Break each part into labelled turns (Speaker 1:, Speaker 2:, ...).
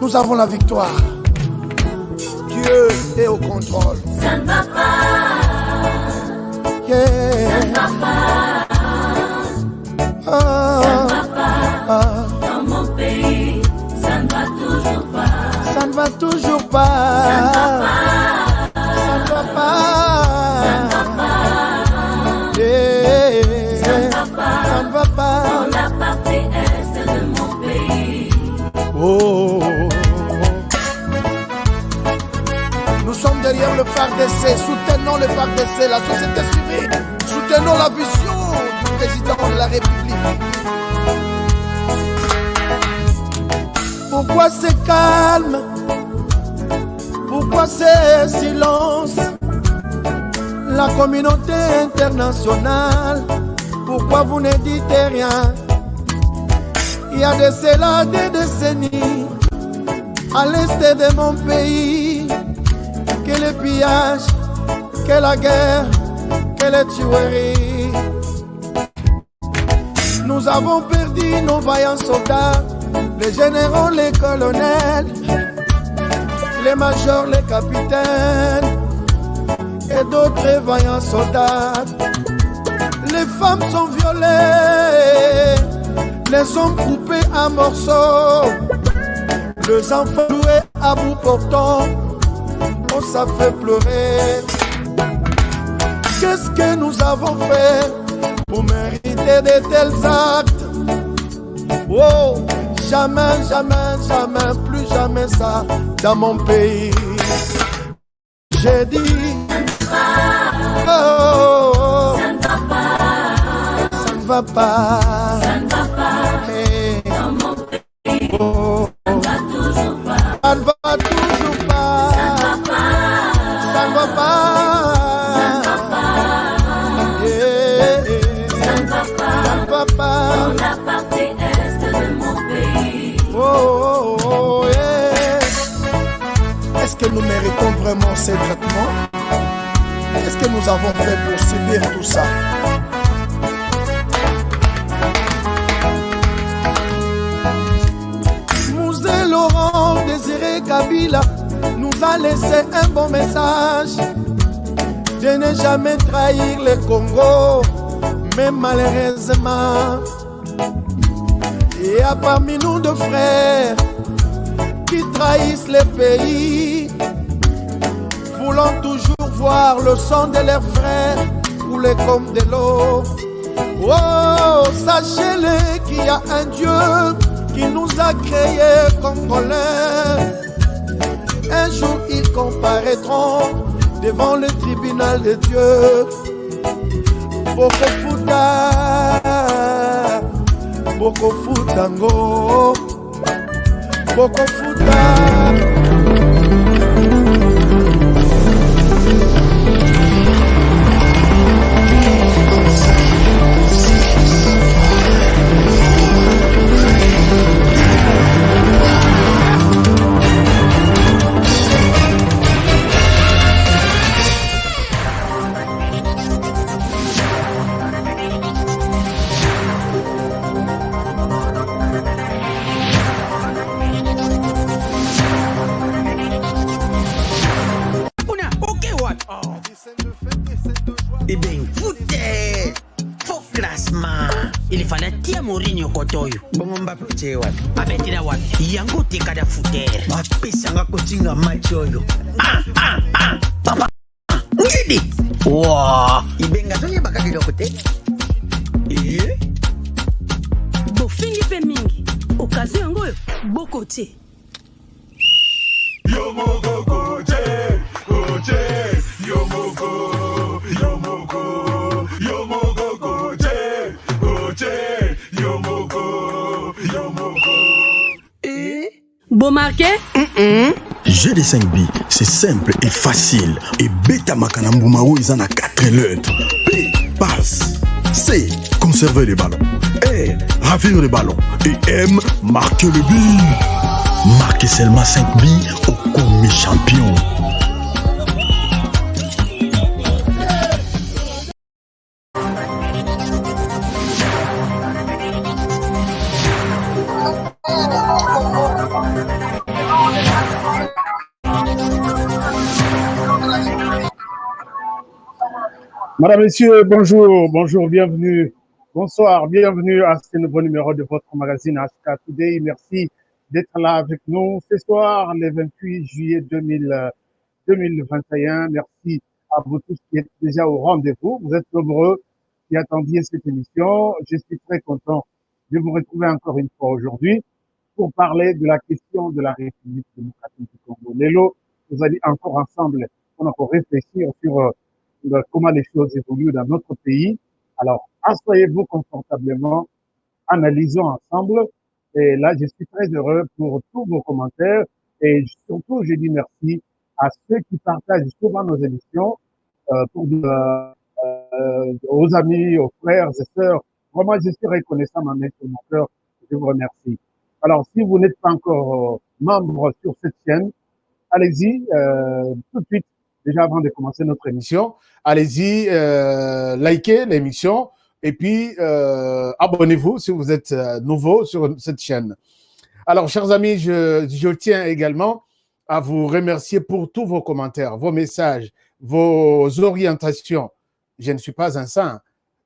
Speaker 1: nous avons la victoire. Dieu est au contrôle.
Speaker 2: Ça ne va pas.
Speaker 1: Yeah.
Speaker 2: Ça ne va pas. Ça ne va pas. Dans mon pays, ça ne va toujours pas.
Speaker 1: Ça ne va toujours pas.
Speaker 2: Ça ne va pas.
Speaker 1: Ça ne va pas.
Speaker 2: Ça ne va pas.
Speaker 1: Yeah.
Speaker 2: Ça ne va pas.
Speaker 1: Ça ne va pas.
Speaker 2: Dans la partie est de mon pays.
Speaker 1: Oh. Nous sommes derrière le FARDC, soutenons le FARDC, la société civile, soutenons la vision du président de la République. Pourquoi c'est calme? Pourquoi c'est silence? La communauté internationale, pourquoi vous ne dites rien? Il y a de cela des décennies, à l'est de mon pays, que le pillage, que la guerre, que les tueries. Nous avons perdu nos vaillants soldats, les généraux, les colonels, les majors, les capitaines et d'autres vaillants soldats. Les femmes sont violées, les hommes coupés à morceaux, les enfants doués à bout portant. Oh, ça fait pleurer. Qu'est-ce que nous avons fait pour mériter de tels actes? Oh, jamais, jamais, jamais, plus jamais ça dans mon pays. J'ai dit, oh, oh, oh,
Speaker 2: Ça ne va pas.
Speaker 1: ça ne va pas.
Speaker 2: Ça ne va pas.
Speaker 1: Hey,
Speaker 2: Dans mon pays,
Speaker 1: oh,
Speaker 2: ça ne va toujours pas.
Speaker 1: ça ne va toujours pas.
Speaker 2: Ça ne va pas.
Speaker 1: Ça ne va pas.
Speaker 2: Ça ne va pas.
Speaker 1: Yeah.
Speaker 2: Ça ne va pas.
Speaker 1: Papa.
Speaker 2: Dans la partie est de mon pays.
Speaker 1: Oh, oh, oh, yeah. Est-ce que nous méritons vraiment ces traitements? Qu'est-ce que nous avons fait pour subir tout ça? Mouzé Laurent Désiré Kabila nous a laissé un bon message de ne jamais trahir le Congo, mais malheureusement il y a parmi nous deux frères qui trahissent le pays, voulant toujours voir le sang de leurs frères couler comme de l'eau. Oh, sachez-le qu'il y a un Dieu qui nous a créés Congolais. Un jour ils comparaîtront devant le tribunal de Dieu. Boko Futa, Boko Futango, Boko Futa.
Speaker 3: Eh bien, foutez! Faux classement! Il fallait tia Mourinho kotoyo. Bongo Mbappé tche wat. Abetira wat. Yango teka da foutere. Bapesanga kotinga match oyo. Papa. Ngidi. Wow. Ibenga toye bakaki lokote.
Speaker 4: Bofingi pe mingi. Okazo yango yo boko te.
Speaker 5: Yomoko koje, koje, yomoko, yomoko, yomoko koje, koje, yomoko, yomoko.
Speaker 4: Beau marqué?
Speaker 6: Jeu de 5 billes, c'est simple et facile. Et Beta Makanambumao, ils en a 4 lettres. P, passe. C, conserver les ballons. R, ravir les ballons. Et M, marquer le but. Marquez seulement 5 billes au commis champion.
Speaker 7: Madame, Messieurs, bonjour, bonjour, bienvenue, bonsoir, bienvenue à ce nouveau numéro de votre magazine HK Today. Merci d'être là avec nous ce soir, le 28 juillet 2021. Merci à vous tous qui êtes déjà au rendez-vous. Vous êtes nombreux qui attendiez cette émission. Je suis très content de vous retrouver encore une fois aujourd'hui pour parler de la question de la République démocratique du Congo. Lélo, vous allez encore ensemble, on a encore réfléchir sur comment les choses évoluent dans notre pays. Alors, asseyez-vous confortablement, analysons ensemble. Et là, je suis très heureux pour tous vos commentaires. Et surtout, je dis merci à ceux qui partagent souvent nos émissions, aux amis, aux frères et sœurs. Vraiment, je suis reconnaissant, ma main sur mon cœur. Je vous remercie. Alors, si vous n'êtes pas encore membre sur cette chaîne, allez-y tout de suite, déjà avant de commencer notre émission. Allez-y, likez l'émission et puis abonnez-vous si vous êtes nouveau sur cette chaîne. Alors, chers amis, je tiens également à vous remercier pour tous vos commentaires, vos messages, vos orientations. Je ne suis pas un saint.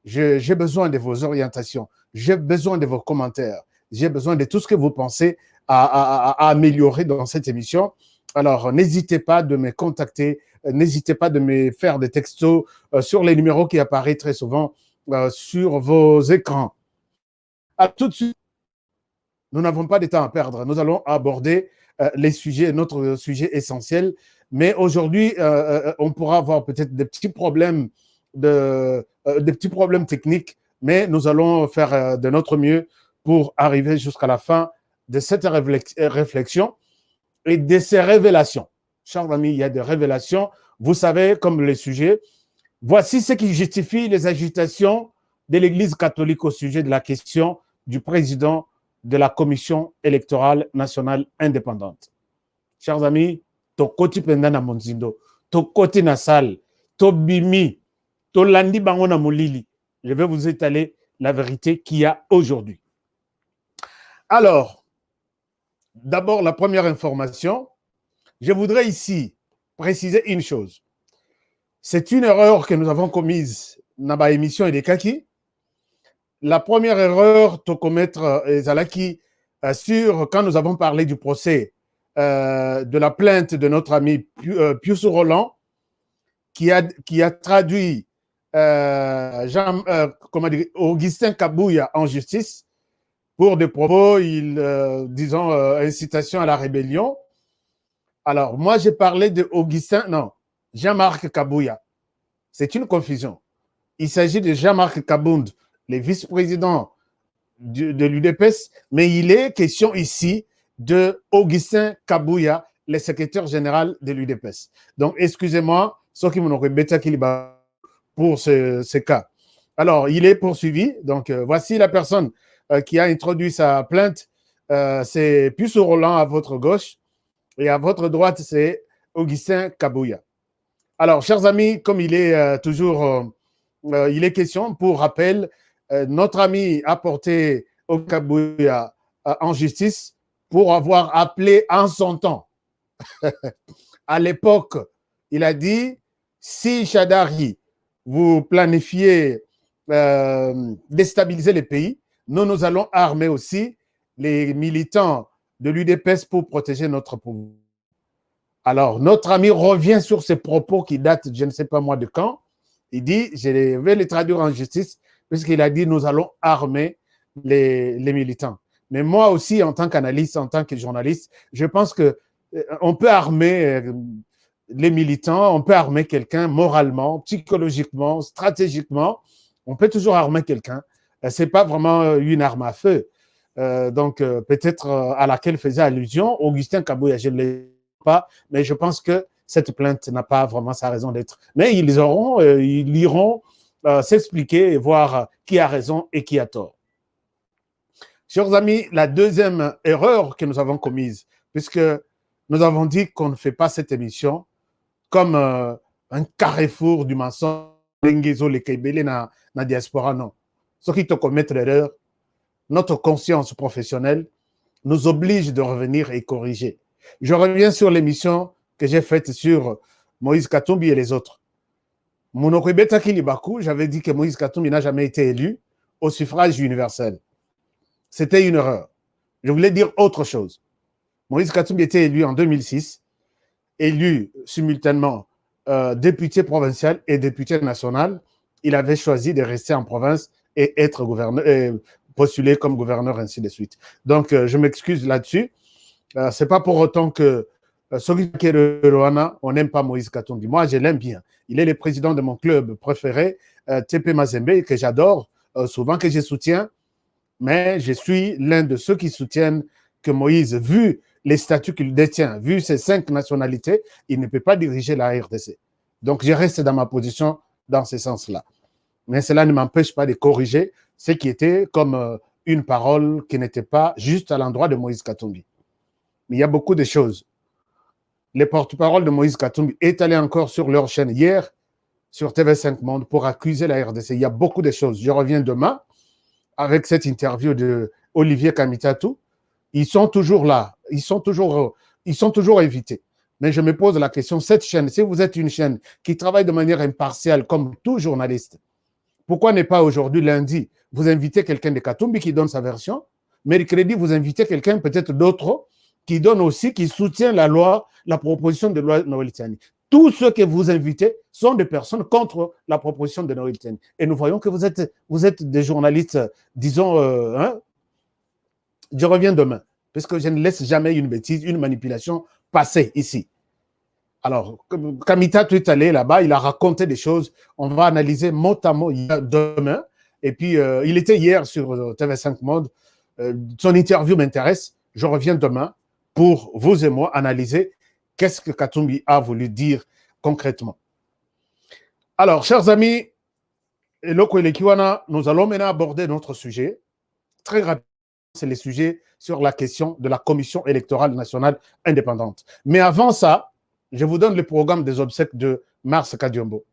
Speaker 7: J'ai besoin de vos orientations. J'ai besoin de vos commentaires. J'ai besoin de tout ce que vous pensez à améliorer dans cette émission. Alors, n'hésitez pas de me contacter, n'hésitez pas de me faire des textos sur les numéros qui apparaissent très souvent sur vos écrans. Alors, tout de suite, nous n'avons pas de temps à perdre. Nous allons aborder les sujets, notre sujet essentiel. Mais aujourd'hui, on pourra avoir peut-être des petits problèmes, des petits problèmes techniques, mais nous allons faire de notre mieux pour arriver jusqu'à la fin de cette réflexion et de ces révélations. Chers amis, il y a des révélations. Vous savez, comme le sujet, voici ce qui justifie les agitations de l'Église catholique au sujet de la question du président de la Commission électorale nationale indépendante. Chers amis, tokoti penda na monzindo, tokoti na salle, tobimi, tolandi bango na molili. Je vais vous étaler la vérité qu'il y a aujourd'hui. Alors, d'abord, la première information, je voudrais ici préciser une chose. C'est une erreur que nous avons commise dans la émission et des Kaki. La première erreur de commettre Zalaki sur quand nous avons parlé du procès de la plainte de notre ami Pius Roland qui a traduit Augustin Kabouya en justice pour des propos, disons, incitation à la rébellion. Alors, moi, j'ai parlé de Jean-Marc Kabouya. C'est une confusion. Il s'agit de Jean-Marc Kabound, le vice-président de l'UDPS, mais il est question ici de Augustin Kabouya, le secrétaire général de l'UDPS. Donc, excusez-moi, ceux qui m'ont répété pour ce cas. Alors, il est poursuivi. Donc, voici la personne qui a introduit sa plainte. C'est Pius Roland à votre gauche et à votre droite, c'est Augustin Kabouya. Alors, chers amis, comme il est toujours, il est question, pour rappel, notre ami a porté au Kabouya en justice pour avoir appelé en son temps. À l'époque, il a dit, si Chadari, vous planifiez déstabiliser les pays, nous allons armer aussi les militants de l'UDPS pour protéger notre pouvoir. Alors, notre ami revient sur ces propos qui datent, je ne sais pas moi de quand. Il dit, je vais les traduire en justice, puisqu'il a dit, nous allons armer les militants. Mais moi aussi, en tant qu'analyste, en tant que journaliste, je pense qu'on peut armer les militants, on peut armer quelqu'un moralement, psychologiquement, stratégiquement. On peut toujours armer quelqu'un. Ce n'est pas vraiment une arme à feu. Donc, peut-être à laquelle faisait allusion Augustin Kabouya, je ne l'ai pas, mais je pense que cette plainte n'a pas vraiment sa raison d'être. Mais ils iront s'expliquer et voir qui a raison et qui a tort. Chers amis, la deuxième erreur que nous avons commise, puisque nous avons dit qu'on ne fait pas cette émission comme un carrefour du mensonge, na diaspora, non. Ceux qui te commettent l'erreur, notre conscience professionnelle nous oblige de revenir et corriger. Je reviens sur l'émission que j'ai faite sur Moïse Katumbi et les autres. Monokobeta Kilibaku, j'avais dit que Moïse Katumbi n'a jamais été élu au suffrage universel. C'était une erreur. Je voulais dire autre chose. Moïse Katumbi était élu en 2006, élu simultanément député provincial et député national. Il avait choisi de rester en province et être gouverneur, postulé comme gouverneur, ainsi de suite. Donc, je m'excuse là-dessus. Ce n'est pas pour autant que celui qui est de Rwanda, on n'aime pas Moïse Katumbi. Moi, je l'aime bien. Il est le président de mon club préféré, TP Mazembe, que j'adore, souvent que je soutiens. Mais je suis l'un de ceux qui soutiennent que Moïse, vu les statuts qu'il détient, vu ses 5 nationalités, il ne peut pas diriger la RDC. Donc, je reste dans ma position dans ce sens-là. Mais cela ne m'empêche pas de corriger ce qui était comme une parole qui n'était pas juste à l'endroit de Moïse Katumbi. Mais il y a beaucoup de choses. Les porte-parole de Moïse Katumbi est allé encore sur leur chaîne hier, sur TV5 Monde, pour accuser la RDC. Il y a beaucoup de choses. Je reviens demain avec cette interview de Olivier Kamitatou. Ils sont toujours là. Ils sont toujours invités. Mais je me pose la question, cette chaîne, si vous êtes une chaîne qui travaille de manière impartiale, comme tout journaliste, pourquoi n'est pas aujourd'hui, lundi, vous invitez quelqu'un de Katumbi qui donne sa version, mercredi, vous invitez quelqu'un peut-être d'autre qui donne aussi, qui soutient la loi, la proposition de loi Noël Tiani. Tous ceux que vous invitez sont des personnes contre la proposition de Noël Tiani. Et nous voyons que vous êtes des journalistes, disons, je reviens demain, parce que je ne laisse jamais une bêtise, une manipulation passer ici. Alors, Kamita est allé là-bas, il a raconté des choses, on va analyser mot à mot demain. Et puis, il était hier sur TV5 Monde, son interview m'intéresse, je reviens demain pour vous et moi analyser qu'est-ce que Katumbi a voulu dire concrètement. Alors, chers amis, Eloko Elekiwana, nous allons maintenant aborder notre sujet. Très rapidement, c'est le sujet sur la question de la Commission électorale nationale indépendante. Mais avant ça, je vous donne le programme des obsèques de Mars Kadiombo.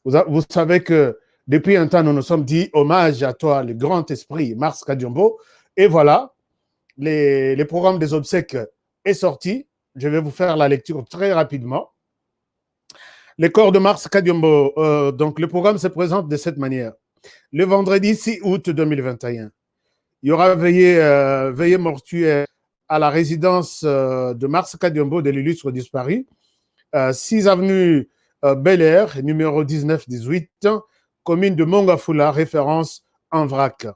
Speaker 7: Vous savez que depuis un temps, nous nous sommes dit hommage à toi, le grand esprit Mars Kadiombo. Et voilà, le programme des obsèques est sorti. Je vais vous faire la lecture très rapidement. Le corps de Mars Kadiombo, donc le programme se présente de cette manière. Le vendredi 6 août 2021, il y aura veillée mortuaire à la résidence de Mars Kadiombo de l'illustre disparu, 6 avenue Bel Air, numéro 19-18, commune de Mongafula, référence en vrac.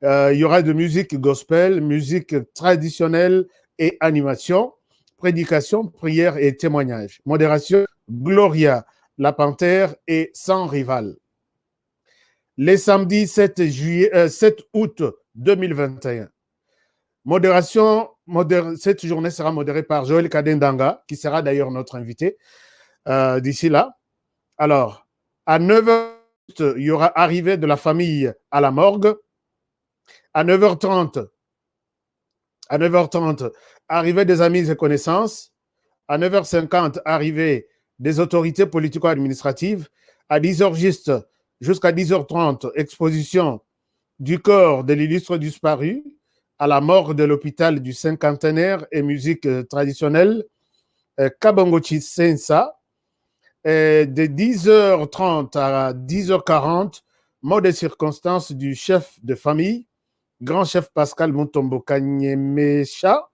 Speaker 7: Il y aura de musique gospel, musique traditionnelle et animation, prédication, prière et témoignage. Modération, Gloria, la panthère et sans rival. Les samedis 7 août 2021. Modération, cette journée sera modérée par Joël Kadendanga, qui sera d'ailleurs notre invité d'ici là. Alors, à 9h, il y aura arrivée de la famille à la morgue. À 9h30, arrivée des amis et connaissances. À 9h50, arrivée des autorités politico-administratives. À 10h juste, jusqu'à 10h30, exposition du corps de l'illustre disparu à la morgue de l'hôpital du cinquantenaire et musique traditionnelle Kabongochi Sensa. De 10h30 à 10h40, mot de circonstance du chef de famille, grand chef Pascal Mutombo Kanyemesha,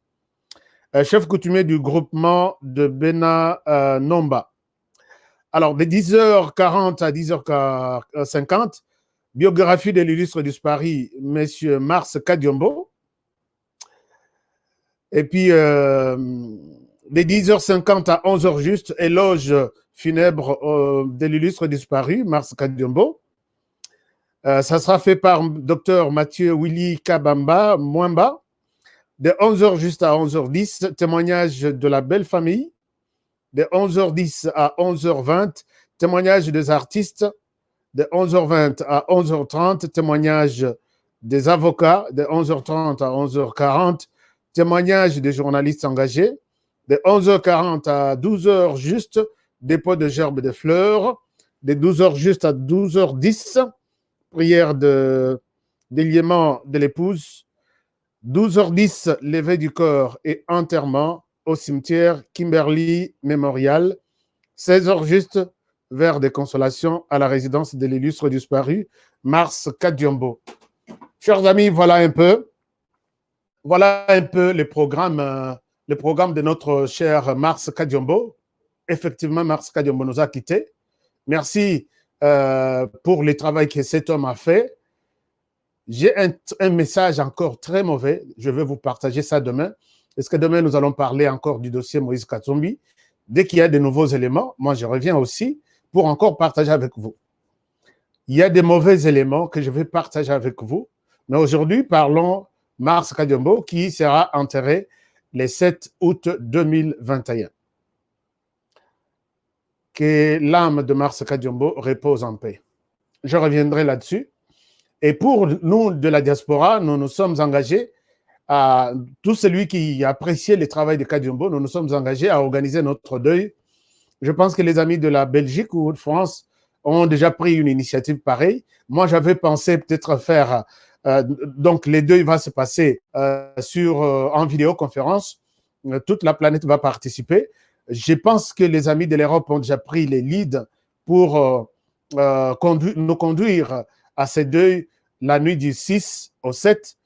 Speaker 7: chef coutumier du groupement de Bena Nomba. Alors, de 10h40 à 10h50, biographie de l'illustre disparu, M. Mars Kadiombo. Et puis, de 10h50 à 11h juste, éloge funèbre de l'illustre disparu, Mars Kadiombo. Ça sera fait par Dr Mathieu Willy Kabamba Mwamba. De 11h juste à 11h10, témoignage de la belle famille. De 11h10 à 11h20, témoignage des artistes. De 11h20 à 11h30, témoignage des avocats. De 11h30 à 11h40, témoignage des journalistes engagés. De 11h40 à 12h juste, dépôt de gerbes de fleurs. De 12h juste à 12h10, prière de déliement de l'épouse. 12h10, levée du corps et enterrement au cimetière Kimberley Memorial. 16h juste,
Speaker 1: vers des consolations à la résidence de l'illustre disparu, Mars Kadiombo. Chers amis, voilà un peu le programme de notre cher Mars Kadiombo. Effectivement, Mars Kadiombo nous a quittés. Merci pour le travail que cet homme a fait. J'ai un message encore très mauvais. Je vais vous partager ça demain. Parce que demain, nous allons parler encore du dossier Moïse Katumbi. Dès qu'il y a de nouveaux éléments, moi, je reviens aussi pour encore partager avec vous. Il y a des mauvais éléments que je vais partager avec vous. Mais aujourd'hui, parlons Mars Kadiombo qui sera enterré le 7 août 2021. Que l'âme de Mars Kadiombo repose en paix. Je reviendrai là-dessus. Et pour nous de la diaspora, nous nous sommes engagés à tout celui qui appréciait le travail de Kadiombo, nous nous sommes engagés à organiser notre deuil. Je pense que les amis de la Belgique ou de France ont déjà pris une initiative pareille. Moi, j'avais pensé peut-être faire... donc, les deuils vont se passer en vidéoconférence. Toute la planète va participer. Je pense que les amis de l'Europe ont déjà pris les leads pour nous conduire à ces deuils la nuit du 6 au 7.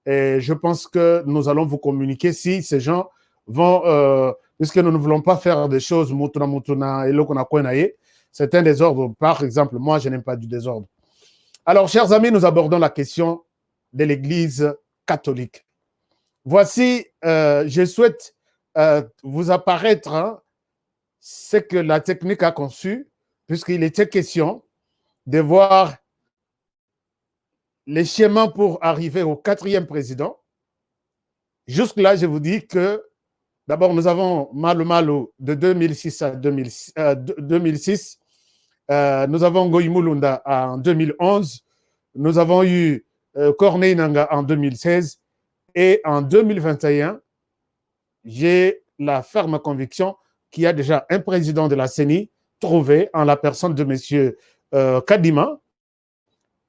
Speaker 1: Et je pense que nous allons vous communiquer si ces gens vont, puisque nous ne voulons pas faire des choses mutuna et lokonakoenaye. C'est un désordre. Par exemple, moi, je n'aime pas du désordre. Alors, chers amis, nous abordons la question de l'Église catholique. Voici, je souhaite vous apparaître ce que la technique a conçu, puisqu'il était question de voir les schémas pour arriver au 4e président. Jusque-là, je vous dis que d'abord, nous avons Malo de 2006 à 2006. Nous avons Goïmoulunda en 2011. Nous avons eu Corneille Nangaa en 2016. Et en 2021, j'ai la ferme conviction qu'il y a déjà un président de la CENI trouvé en la personne de M. Kadima,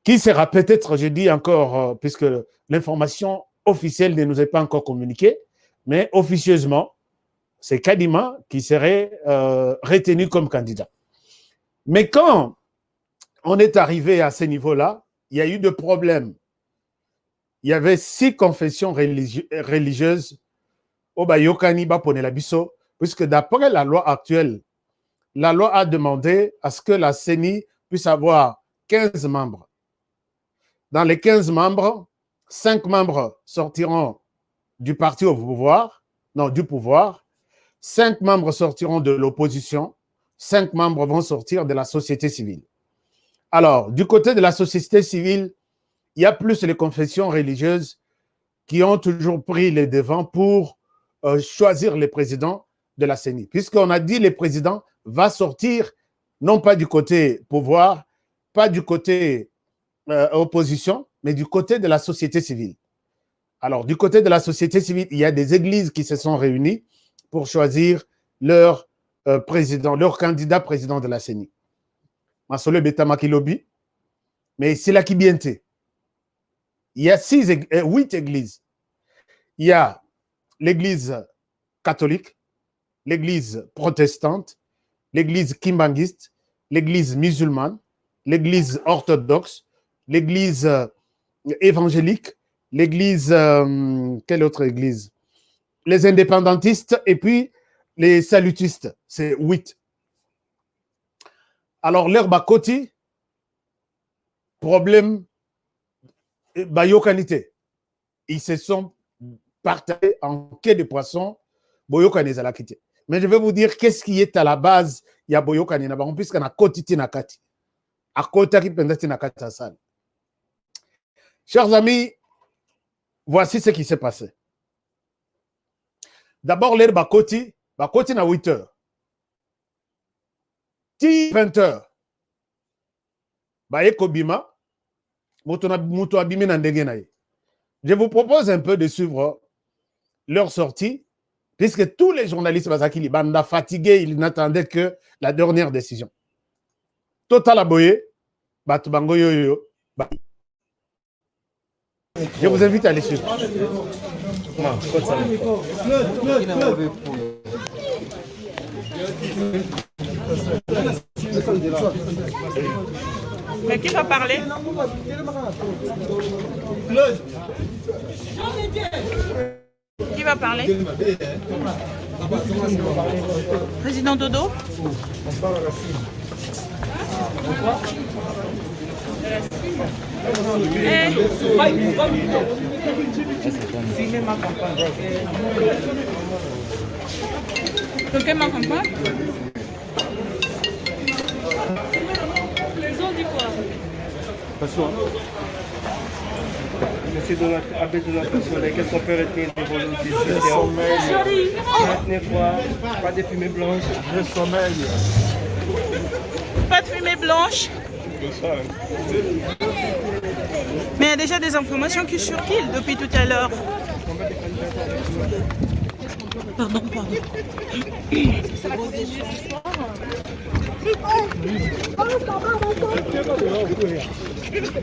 Speaker 1: qui sera peut-être, je dis encore, puisque l'information officielle ne nous est pas encore communiquée, mais officieusement, c'est Kadima qui serait retenu comme candidat. Mais quand on est arrivé à ce niveau-là, il y a eu des problèmes. Il y avait 6 confessions religieuses au Bayokani Bapone Biso, puisque d'après la loi actuelle, la loi a demandé à ce que la CENI puisse avoir 15 membres. Dans les 15 membres, 5 membres sortiront du parti au pouvoir, non, du pouvoir, 5 membres sortiront de l'opposition, 5 membres vont sortir de la société civile. Alors, du côté de la société civile, il y a plus les confessions religieuses qui ont toujours pris les devants pour choisir les présidents de la CENI. Puisqu'on a dit le président va sortir, non pas du côté pouvoir, pas du côté opposition, mais du côté de la société civile. Alors, du côté de la société civile, il y a des églises qui se sont réunies pour choisir leur président, leur candidat président de la CENI. Masole Betamaki Lobi, mais c'est là qui bienté. Il y a 8 églises. Il y a l'église catholique, l'église protestante, l'église kimbanguiste, l'église musulmane, l'église orthodoxe, l'église évangélique, l'église, quelle autre église? Les indépendantistes et puis les salutistes, c'est 8. Alors, leur bakoti, problème, bayokanité. Ils se sont partagés en quai de poisson, boyokane zalakité. Mais je vais vous dire qu'est-ce qui est à la base, il y a boyokane na bango, puisqu'on a kotiti nakati. A kotaki pendati nakati asal. Chers amis, voici ce qui s'est passé. D'abord, l'air bakoti na 8 heures. 20 heures. Je vous propose un peu de suivre leur sortie, puisque tous les journalistes banda fatigués, ils n'attendaient que la dernière décision. Total aboye, batubango yoyo. Je vous invite à les suivre.
Speaker 8: Mais qui va parler? Qui va parler? Président Dodo? Quelqu'un ma campagne? Ils ont dit quoi?
Speaker 9: Monsieur Abbé de la Soleil, qu'est-ce qu'on peut retenir de vos discussions? Maintenez quoi? Pas de fumée blanche.
Speaker 1: Je sommeille.
Speaker 8: Pas de fumée blanche. Mais il y a déjà des informations qui circulent depuis tout à l'heure. Pardon.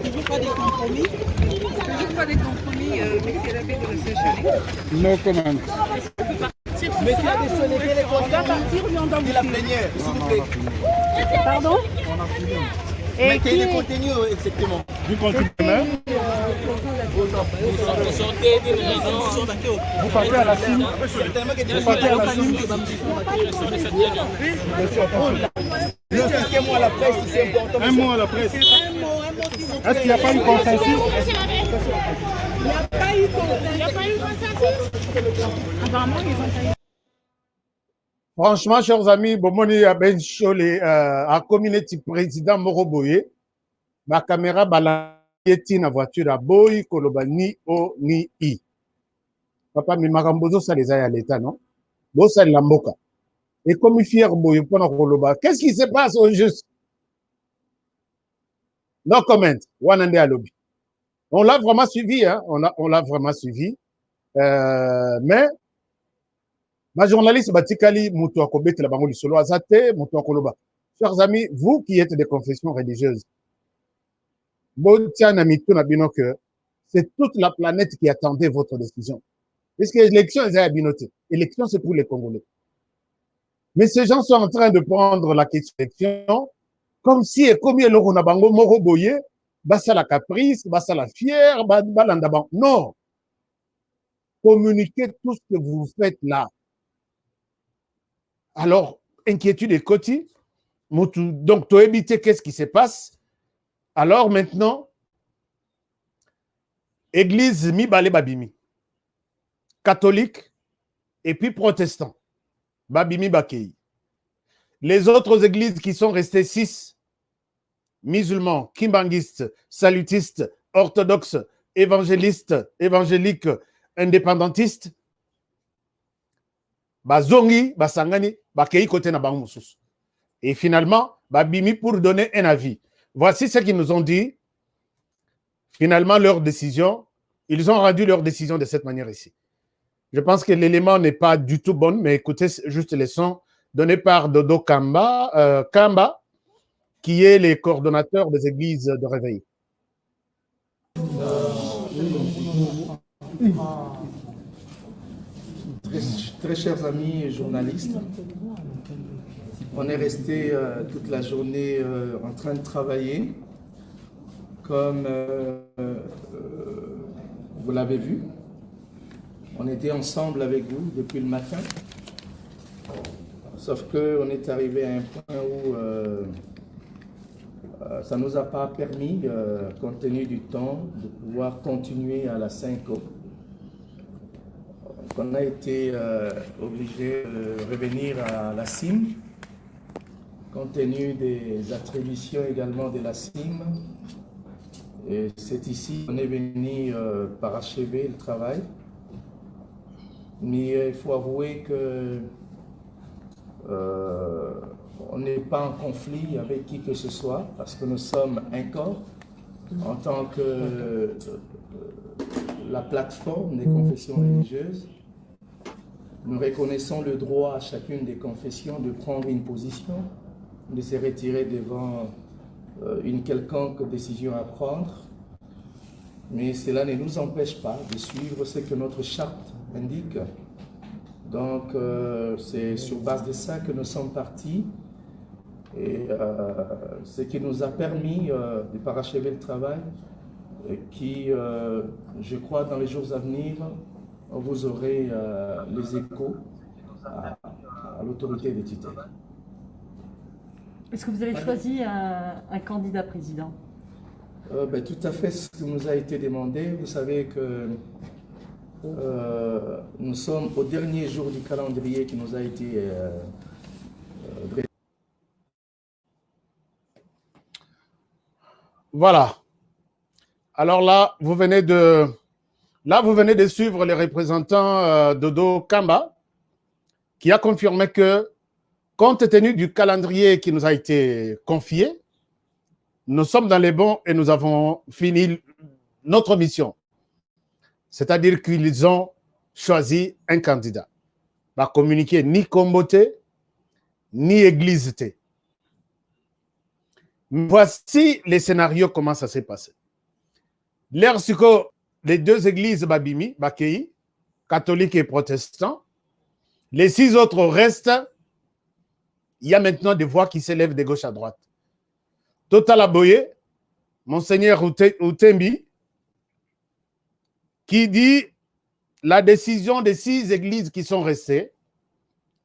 Speaker 8: Toujours pas des compromis, monsieur l'abbé de la Saint-Chalet.
Speaker 1: No comment.
Speaker 8: Monsieur l'abbé de les comptes de la plénière, s'il vous plaît. Pardon?
Speaker 1: Et quel est le contenu exactement? Du contenu même. Vous partez à la cime. Vous partez à la cime. Un mot à la presse, c'est important. Un mot à la presse. Est-ce qu'il n'y a pas eu consensus? Il n'y a pas eu consensus. Apparemment, ils ont pas eu. Franchement, chers amis, Bomoni Abenchole, à communauté président Moroboye, ma caméra balayeti na voiture à Boy, Koloba ni o ni i. Papa, mi makambozo ça les a à l'état, non? Bon, ça l'amboka. Et comme il fier Boy, pour Koloba, qu'est-ce qui se passe au juste? No comment, Wanande à lobby. On l'a vraiment suivi, hein? On l'a vraiment suivi. Mais, ma journaliste Batikali Moutouakobet la Bangoli Solo Azate, Moutouakoloba. Chers amis, vous qui êtes des confessions religieuses, c'est toute la planète qui attendait votre décision. Puisque l'élection est à Binoté. L'élection, c'est pour les Congolais. Mais ces gens sont en train de prendre la question d'élection comme si, comme il y a le Bango Moroboye, bassa la caprice, bassa la fière, balandaban. Non. Communiquez tout ce que vous faites là. Alors, inquiétude et côté. Donc, tu as évité qu'est-ce qui se passe. Alors, maintenant, Église mi-balé babimi. Catholique et puis protestant. Babimi bakei. Les autres églises qui sont restées 6, musulmans, kimbanguistes, salutistes, orthodoxes, évangélistes, évangéliques, indépendantistes, bazongi, basangani, bakei côté na bango mususu. Et finalement, babimi pour donner un avis. Voici ce qu'ils nous ont dit. Finalement, leur décision, ils ont rendu leur décision de cette manière ici. Je pense que l'élément n'est pas du tout bon, mais écoutez juste les sons donnés par Dodo Kamba, qui est le coordonnateur des églises de réveil.
Speaker 10: Très chers amis et journalistes, on est resté toute la journée en train de travailler, comme vous l'avez vu. On était ensemble avec vous depuis le matin, sauf qu'on est arrivé à un point où ça ne nous a pas permis, compte tenu du temps, de pouvoir continuer à la 5O. On a été obligé de revenir à la CIM, compte tenu des attributions également de la CIM. Et c'est ici qu'on est venu parachever le travail. Mais il faut avouer que on n'est pas en conflit avec qui que ce soit, parce que nous sommes un corps en tant que la plateforme des confessions religieuses. Nous reconnaissons le droit à chacune des confessions de prendre une position, de se retirer devant une quelconque décision à prendre, mais cela ne nous empêche pas de suivre ce que notre charte indique. Donc c'est sur base de ça que nous sommes partis Et ce qui nous a permis de parachever le travail qui, je crois, dans les jours à venir, vous aurez les échos à l'autorité des tutelles.
Speaker 11: Est-ce que vous avez choisi un candidat président?
Speaker 10: Tout à fait ce qui nous a été demandé. Vous savez que nous sommes au dernier jour du calendrier qui nous a été dressé.
Speaker 1: Voilà. Alors là, vous venez de suivre les représentants Dodo Kamba, qui a confirmé que, compte tenu du calendrier qui nous a été confié, nous sommes dans les bons et nous avons fini notre mission. C'est-à-dire qu'ils ont choisi un candidat. Va communiquer ni Kombote, ni Église T. Voici les scénarios, comment ça s'est passé. Lorsque les deux églises Babimi, Bakei, catholiques et protestants, les 6 autres restent, il y a maintenant des voix qui s'élèvent de gauche à droite. Total Aboye, Monseigneur Utembi, qui dit la décision des 6 églises qui sont restées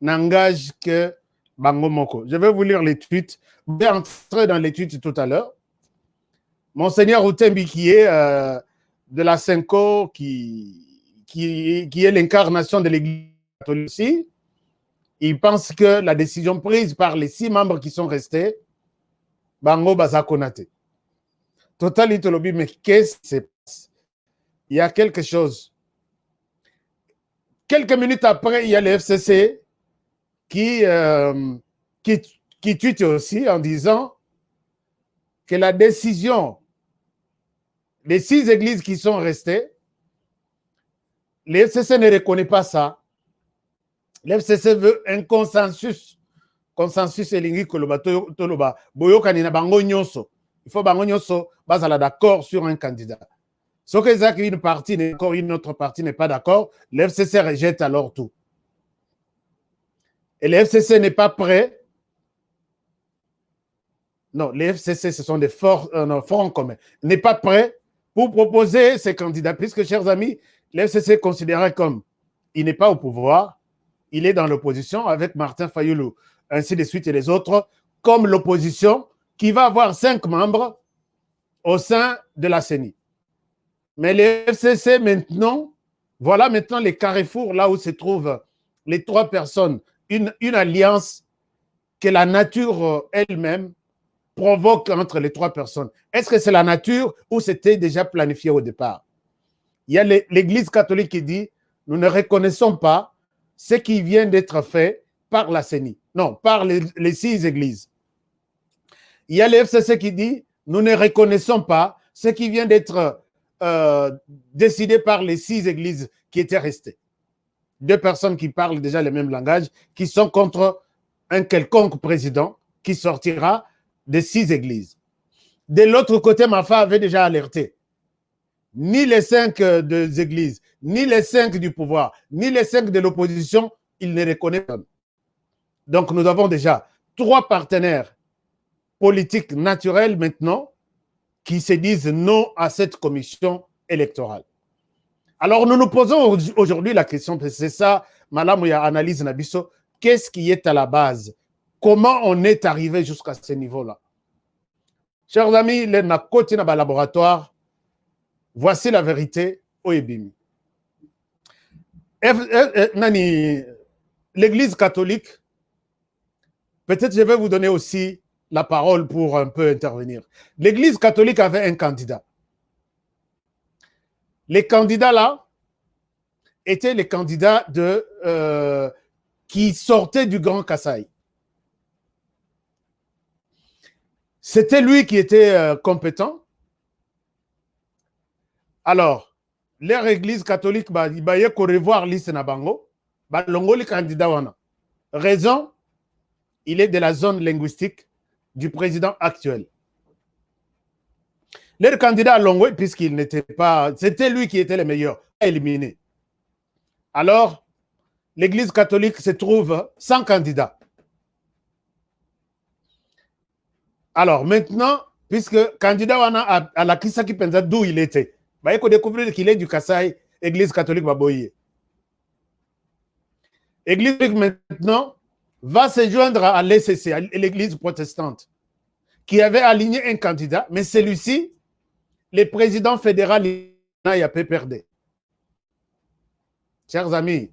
Speaker 1: n'engage que Bango Moko. Je vais vous lire les tweets. Je vais entrer dans les tweets tout à l'heure. Monseigneur Utembi, qui est de la Senko, qui est l'incarnation de l'église catholique, il pense que la décision prise par les 6 membres qui sont restés, Bango Bazakonate. Total Itolobi, mais qu'est-ce qui se passe? Il y a quelque chose. Quelques minutes après, il y a le FCC qui tweet aussi en disant que la décision des 6 églises qui sont restées, le FCC ne reconnaît pas ça. Le FCC veut un consensus. Consensus elingi koloba toloba boyokani na bango nyonso. Il faut bango nyonso bazala d'accord sur un candidat. Ce que une partie n'est encore, une autre partie n'est pas d'accord, le FCC rejette alors tout. Et le FCC n'est pas prêt. Non, les FCC, ce sont des fronts communs. N'est pas prêt pour proposer ces candidats, puisque, chers amis, le FCC est considéré comme, il n'est pas au pouvoir, il est dans l'opposition avec Martin Fayoulou, ainsi de suite et les autres, comme l'opposition qui va avoir 5 membres au sein de la CENI. Mais les FCC maintenant, voilà maintenant les carrefours, là où se trouvent les 3 personnes, une alliance que la nature elle-même provoque entre les 3 personnes. Est-ce que c'est la nature ou c'était déjà planifié au départ? Il y a l'Église catholique qui dit, nous ne reconnaissons pas ce qui vient d'être fait par la CENI. Non, par les 6 églises. Il y a le FCC qui dit, nous ne reconnaissons pas ce qui vient d'être décidé par les 6 églises qui étaient restées. 2 personnes qui parlent déjà le même langage, qui sont contre un quelconque président qui sortira des 6 églises. De l'autre côté, Mafa avait déjà alerté. Ni les 5 des églises, ni les 5 du pouvoir, ni les 5 de l'opposition, ils ne reconnaissent pas. Donc nous avons déjà 3 partenaires politiques naturels maintenant qui se disent non à cette commission électorale. Alors nous nous posons aujourd'hui la question, c'est ça, Malamouya analyse Nabiso, qu'est-ce qui est à la base? Comment on est arrivé jusqu'à ce niveau-là? Chers amis, les Nakoti Naba laboratoire, voici la vérité au Ebimi. L'Église catholique, peut-être je vais vous donner aussi la parole pour un peu intervenir. L'Église catholique avait un candidat. Les candidats là étaient les candidats qui sortaient du Grand Kasaï. C'était lui qui était compétent. Alors, leur église catholique, il va y revoir liste Nabango, longo le candidat wana. Raison, il est de la zone linguistique du président actuel. Le candidat à Longo, puisqu'il n'était pas, c'était lui qui était le meilleur, éliminé. Alors, l'église catholique se trouve sans candidat. Alors maintenant, puisque candidat wana à la Kisaki Penza d'où il était, bah, il faut découvrir qu'il est du Kasaï, Église catholique Baboye. Église maintenant va se joindre à l'ECC, à l'Église protestante, qui avait aligné un candidat, mais celui-ci, le président fédéral, il a perdu. Chers amis,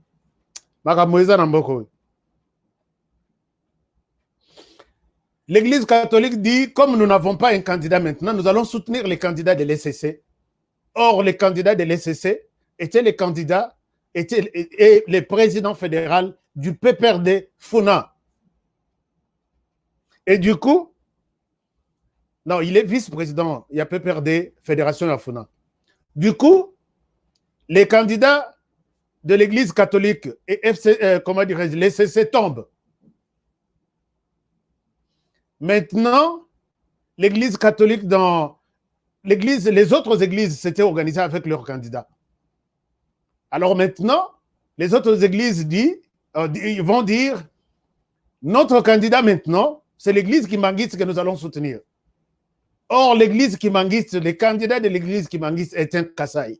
Speaker 1: l'Église catholique dit, comme nous n'avons pas un candidat maintenant, nous allons soutenir les candidats de l'ECC. Or, les candidats de l'ECC étaient les candidats, et le président fédéral du PPRD, Funa. Et du coup, non, il est vice-président, il y a PPRD, Fédération de Funa. Du coup, les candidats de l'Église catholique et l'ECC tombent. Maintenant, l'Église catholique les autres églises s'étaient organisées avec leurs candidats. Alors maintenant, les autres églises ils vont dire, notre candidat maintenant, c'est l'église Kimangiste que nous allons soutenir. Or, l'église Kimangiste, le candidat de l'église Kimangiste est un Kasaï,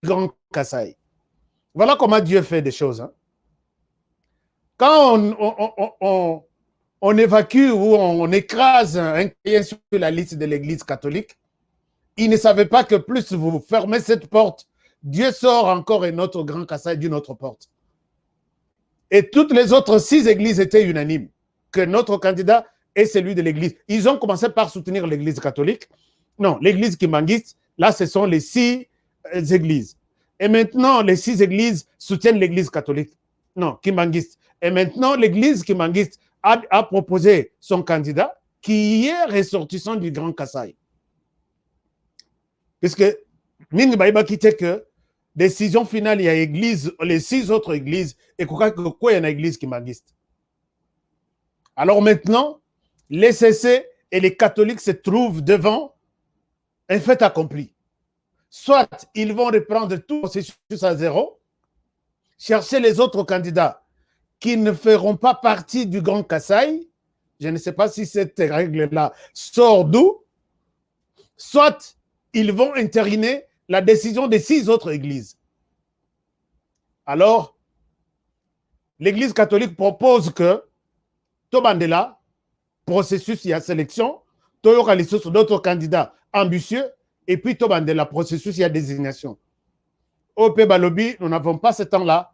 Speaker 1: grand Kasaï. Voilà comment Dieu fait des choses. Hein. Quand on évacue ou on écrase un chrétien sur la liste de l'église catholique, il ne savait pas que plus vous fermez cette porte, Dieu sort encore un autre grand Kasaï d'une autre porte. Et toutes les autres 6 églises étaient unanimes que notre candidat est celui de l'église. Ils ont commencé par soutenir l'église catholique. Non, l'église Kimangiste, là, ce sont les 6 églises. Et maintenant, les 6 églises soutiennent l'église catholique. Non, Kimangiste. Et maintenant, l'église Kimangiste a proposé son candidat qui est ressortissant du Grand Kasaï. Puisque, Ming Baïba quittait que décision finale, il y a église, les 6 autres églises, et quoi il y a une église Kimangiste. Alors maintenant, les CC et les catholiques se trouvent devant un fait accompli. Soit ils vont reprendre tout le processus à zéro, chercher les autres candidats qui ne feront pas partie du Grand Kasaï. Je ne sais pas si cette règle-là sort d'où. Soit ils vont entériner la décision des 6 autres églises. Alors, l'église catholique propose que Tobandela, processus, il y a sélection, Toyo sur d'autres candidats ambitieux, et puis Tobandela, processus, il y a désignation. Au P. Balobi, nous n'avons pas ce temps-là.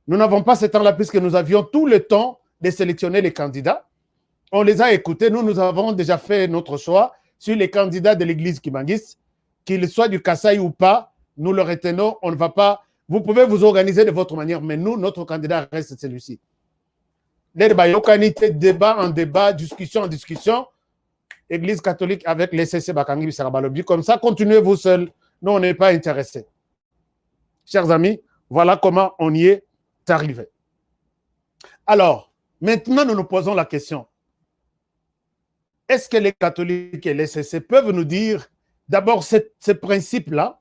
Speaker 1: Nous n'avons pas ce temps-là puisque nous avions tout le temps de sélectionner les candidats. On les a écoutés. Nous avons déjà fait notre choix sur les candidats de l'église Kimangiste, qu'ils soient du Kasaï ou pas, nous le retenons, on ne va pas. Vous pouvez vous organiser de votre manière, mais nous, notre candidat reste celui-ci. Débat en débat, discussion en discussion, Église catholique avec les CC Bakangi Bisarabalobi. Comme ça, continuez vous seul. Nous, on n'est pas intéressés. Chers amis, voilà comment on y est arrivé. Alors, maintenant, nous nous posons la question. Est-ce que les catholiques et les CC peuvent nous dire, d'abord, ce principe-là,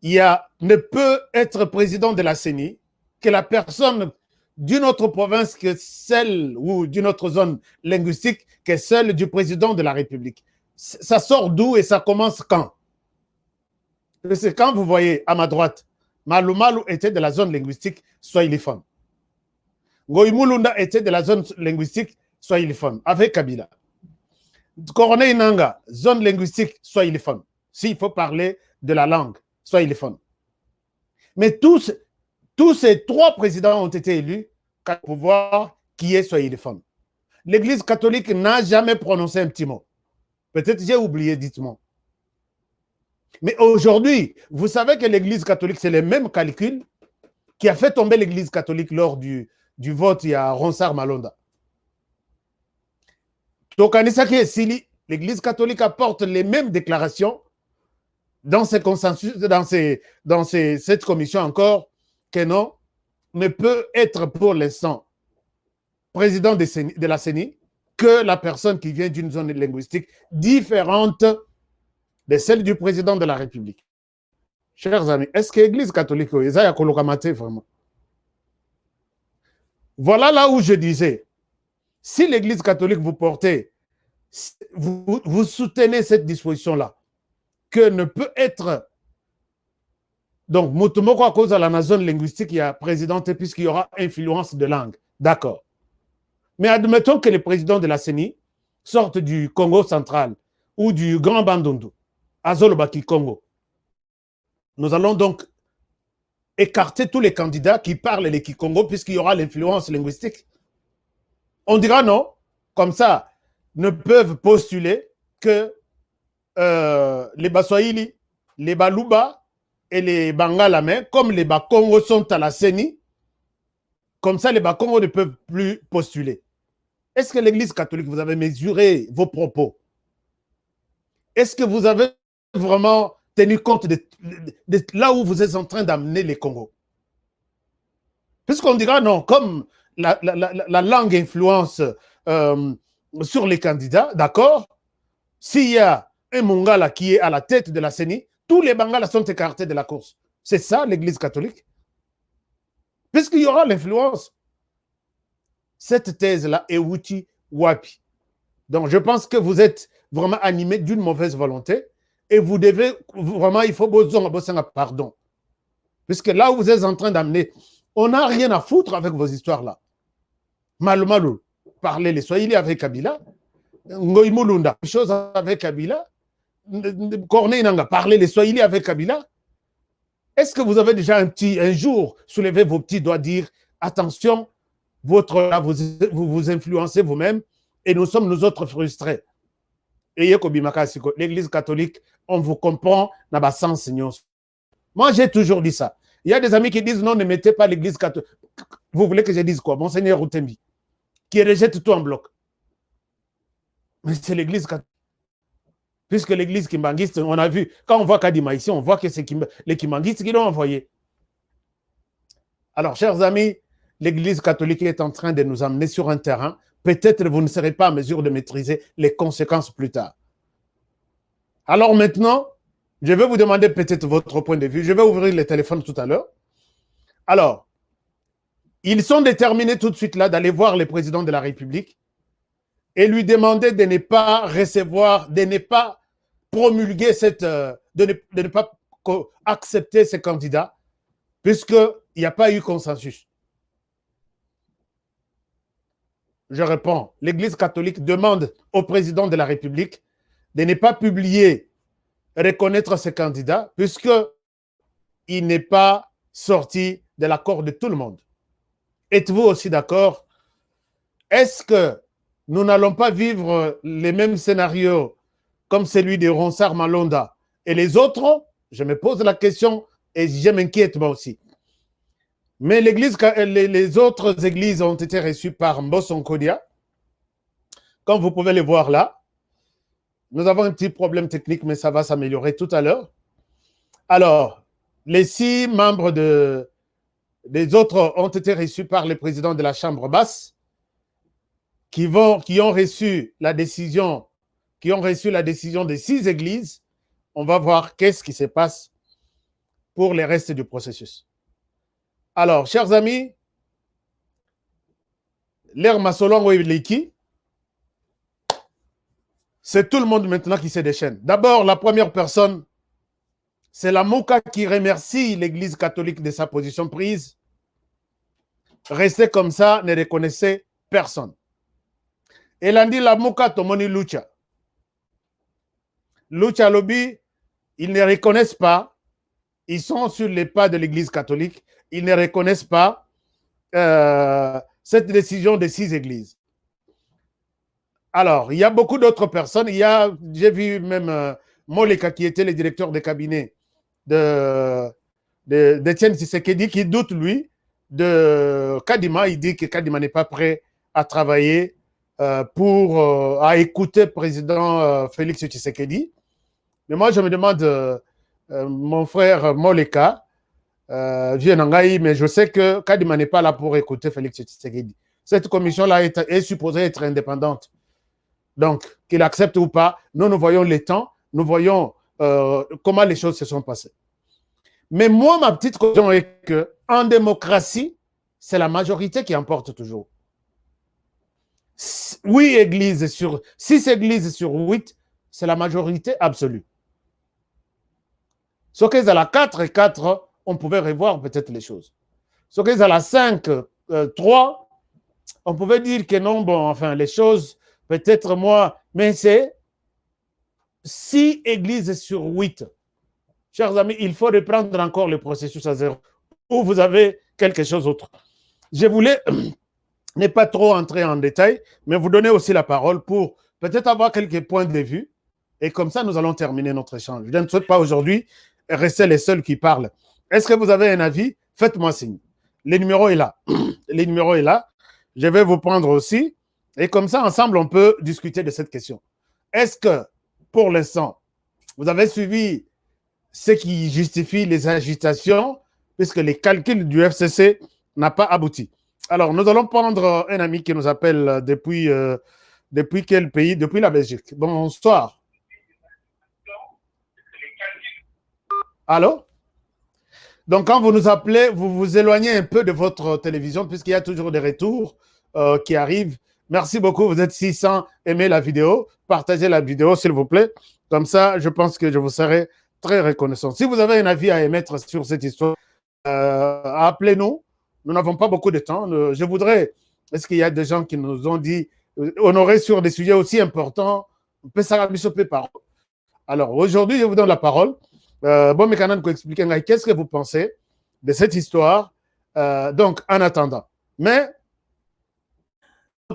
Speaker 1: ne peut être président de la CENI que la personne d'une autre province que celle ou d'une autre zone linguistique que celle du président de la République. Ça sort d'où et ça commence quand? C'est quand vous voyez à ma droite, Malou Malou était de la zone linguistique Swahiliphone. Goïmoulunda était de la zone linguistique Swahiliphone avec Kabila. Corneille Nanga, zone linguistique Swahiliphone. S'il faut parler de la langue Swahiliphone. Mais tous ces 3 présidents ont été élus qu'à pouvoir qui est Swahiliphone. L'Église catholique n'a jamais prononcé un petit mot. Peut-être j'ai oublié, dites-moi. Mais aujourd'hui, vous savez que l'Église catholique, c'est le même calcul qui a fait tomber l'Église catholique lors du vote il y a Ronsard Malonda. L'Église catholique apporte les mêmes déclarations dans ce consensus, dans cette commission encore, que non, ne peut être pour l'instant président de la CENI que la personne qui vient d'une zone linguistique différente de celle du président de la République. Chers amis, est-ce que l'Église catholique, vraiment? Voilà là où je disais, si l'Église catholique vous portez vous soutenez cette disposition-là, que ne peut être... Donc, Motomoko à cause de la zone linguistique, il y a présidente puisqu'il y aura influence de langue. D'accord. Mais admettons que les présidents de la CENI sortent du Congo central ou du Grand Bandundu, Azolobaki Congo. Nous allons donc écarter tous les candidats qui parlent les Kikongo puisqu'il y aura l'influence linguistique. On dira non, comme ça, ne peuvent postuler que les Baswahili, les Baluba et les Bangalamais, comme les Bakongo sont à la CENI, comme ça les Bakongo ne peuvent plus postuler. Est-ce que l'Église catholique, vous avez mesuré vos propos? Est-ce que vous avez vraiment tenu compte de là où vous êtes en train d'amener les Congos? Puisqu'on dira non, comme la langue influence sur les candidats, d'accord? S'il y a un Mongala qui est à la tête de la CENI, tous les Bangalas sont écartés de la course. C'est ça l'Église catholique? Puisqu'il y aura l'influence. Cette thèse-là est outil wapi. Donc je pense que vous êtes vraiment animé d'une mauvaise volonté et vous devez vraiment, il faut besoin pardon. Puisque là où vous êtes en train d'amener, on n'a rien à foutre avec vos histoires-là. Malou, parler les Swahili avec Kabila, Ngoï Mulunda, chose avec Kabila, Corneille Nanga, parler les Swahili avec Kabila. Est-ce que vous avez déjà un jour soulevé vos petits doigts, dire attention, vous vous influencez vous-même et nous sommes nous autres frustrés. Et l'Église catholique, on vous comprend dans le sens. Moi, j'ai toujours dit ça. Il y a des amis qui disent non, ne mettez pas l'Église catholique. Vous voulez que je dise quoi? Monseigneur Routembi, qui rejette tout en bloc. Mais c'est l'Église catholique. Puisque l'Église kimbanguiste, on a vu, quand on voit Kadima ici, on voit que c'est les kimbanguistes qui l'ont envoyé. Alors, chers amis, l'Église catholique est en train de nous amener sur un terrain. Peut-être vous ne serez pas en mesure de maîtriser les conséquences plus tard. Alors maintenant, je vais vous demander peut-être votre point de vue. Je vais ouvrir les téléphones tout à l'heure. Alors, ils sont déterminés tout de suite là d'aller voir le président de la République et lui demander de ne pas recevoir, de ne pas promulguer de ne pas accepter ces candidats puisqu'il n'y a pas eu consensus. Je réponds, l'Église catholique demande au président de la République de ne pas publier, reconnaître ses candidats, puisqu'il n'est pas sorti de l'accord de tout le monde. Êtes-vous aussi d'accord? Est-ce que nous n'allons pas vivre les mêmes scénarios comme celui de Ronsard Malonda et les autres? Je me pose la question et je m'inquiète moi aussi. Mais les autres églises ont été reçues par Mbosonkodia. Comme vous pouvez les voir là, nous avons un petit problème technique, mais ça va s'améliorer tout à l'heure. Alors, les 6 membres des autres ont été reçus par le président de la Chambre basse qui ont reçu la décision des 6 églises. On va voir qu'est-ce qui se passe pour le reste du processus. Alors, chers amis, l'ère Masolongo et Leki, c'est tout le monde maintenant qui se déchaîne. D'abord, la première personne, c'est la Mouka qui remercie l'Église catholique de sa position prise. Rester comme ça, ne reconnaissait personne. Et Landi la Mouka Tomoni Lucha. Lucha Lobby, ils ne reconnaissent pas, ils sont sur les pas de l'Église catholique, ils ne reconnaissent pas cette décision des 6 églises. Alors, il y a beaucoup d'autres personnes. J'ai vu même Moleka qui était le directeur de cabinet d'Étienne Tshisekedi qui doute, lui, de Kadima. Il dit que Kadima n'est pas prêt à travailler à écouter le président Félix Tshisekedi. Mais moi, je me demande, mon frère Moleka, mais je sais que Kadima n'est pas là pour écouter Félix Tshisekedi. Cette commission-là est supposée être indépendante. Donc, qu'il accepte ou pas, nous voyons les temps, nous voyons comment les choses se sont passées. Mais moi, ma petite conclusion est qu'en démocratie, c'est la majorité qui emporte toujours. 6 églises sur 8, c'est la majorité absolue. Ce qu'ils à la 4 et 4, on pouvait revoir peut-être les choses. Ce qu'ils à la 5, 3, on pouvait dire que non, bon, enfin, les choses, peut-être moi, mais c'est 6 églises sur 8. Chers amis, il faut reprendre encore le processus à zéro, où vous avez quelque chose d'autre. Je voulais ne pas trop entrer en détail, mais vous donner aussi la parole pour peut-être avoir quelques points de vue, et comme ça, nous allons terminer notre échange. Je ne souhaite pas aujourd'hui rester les seuls qui parlent. Est-ce que vous avez un avis? Faites-moi signe. Le numéro est là. Le numéro est là. Je vais vous prendre aussi. Et comme ça, ensemble, on peut discuter de cette question. Est-ce que, pour l'instant, vous avez suivi ce qui justifie les agitations, puisque les calculs du FCC n'ont pas abouti? Alors, nous allons prendre un ami qui nous appelle depuis quel pays? Depuis la Belgique. Bonsoir. Allô? Donc, quand vous nous appelez, vous vous éloignez un peu de votre télévision puisqu'il y a toujours des retours qui arrivent. Merci beaucoup. Vous êtes 600. Aimez la vidéo. Partagez la vidéo, s'il vous plaît. Comme ça, je pense que je vous serai très reconnaissant. Si vous avez un avis à émettre sur cette histoire, appelez-nous. Nous n'avons pas beaucoup de temps. Je voudrais, est-ce qu'il y a des gens qui nous ont dit, honorer sur des sujets aussi importants, alors, aujourd'hui, je vous donne la parole. Bon, mais quand expliquer qu'est-ce que vous pensez de cette histoire. Donc, en attendant. Mais,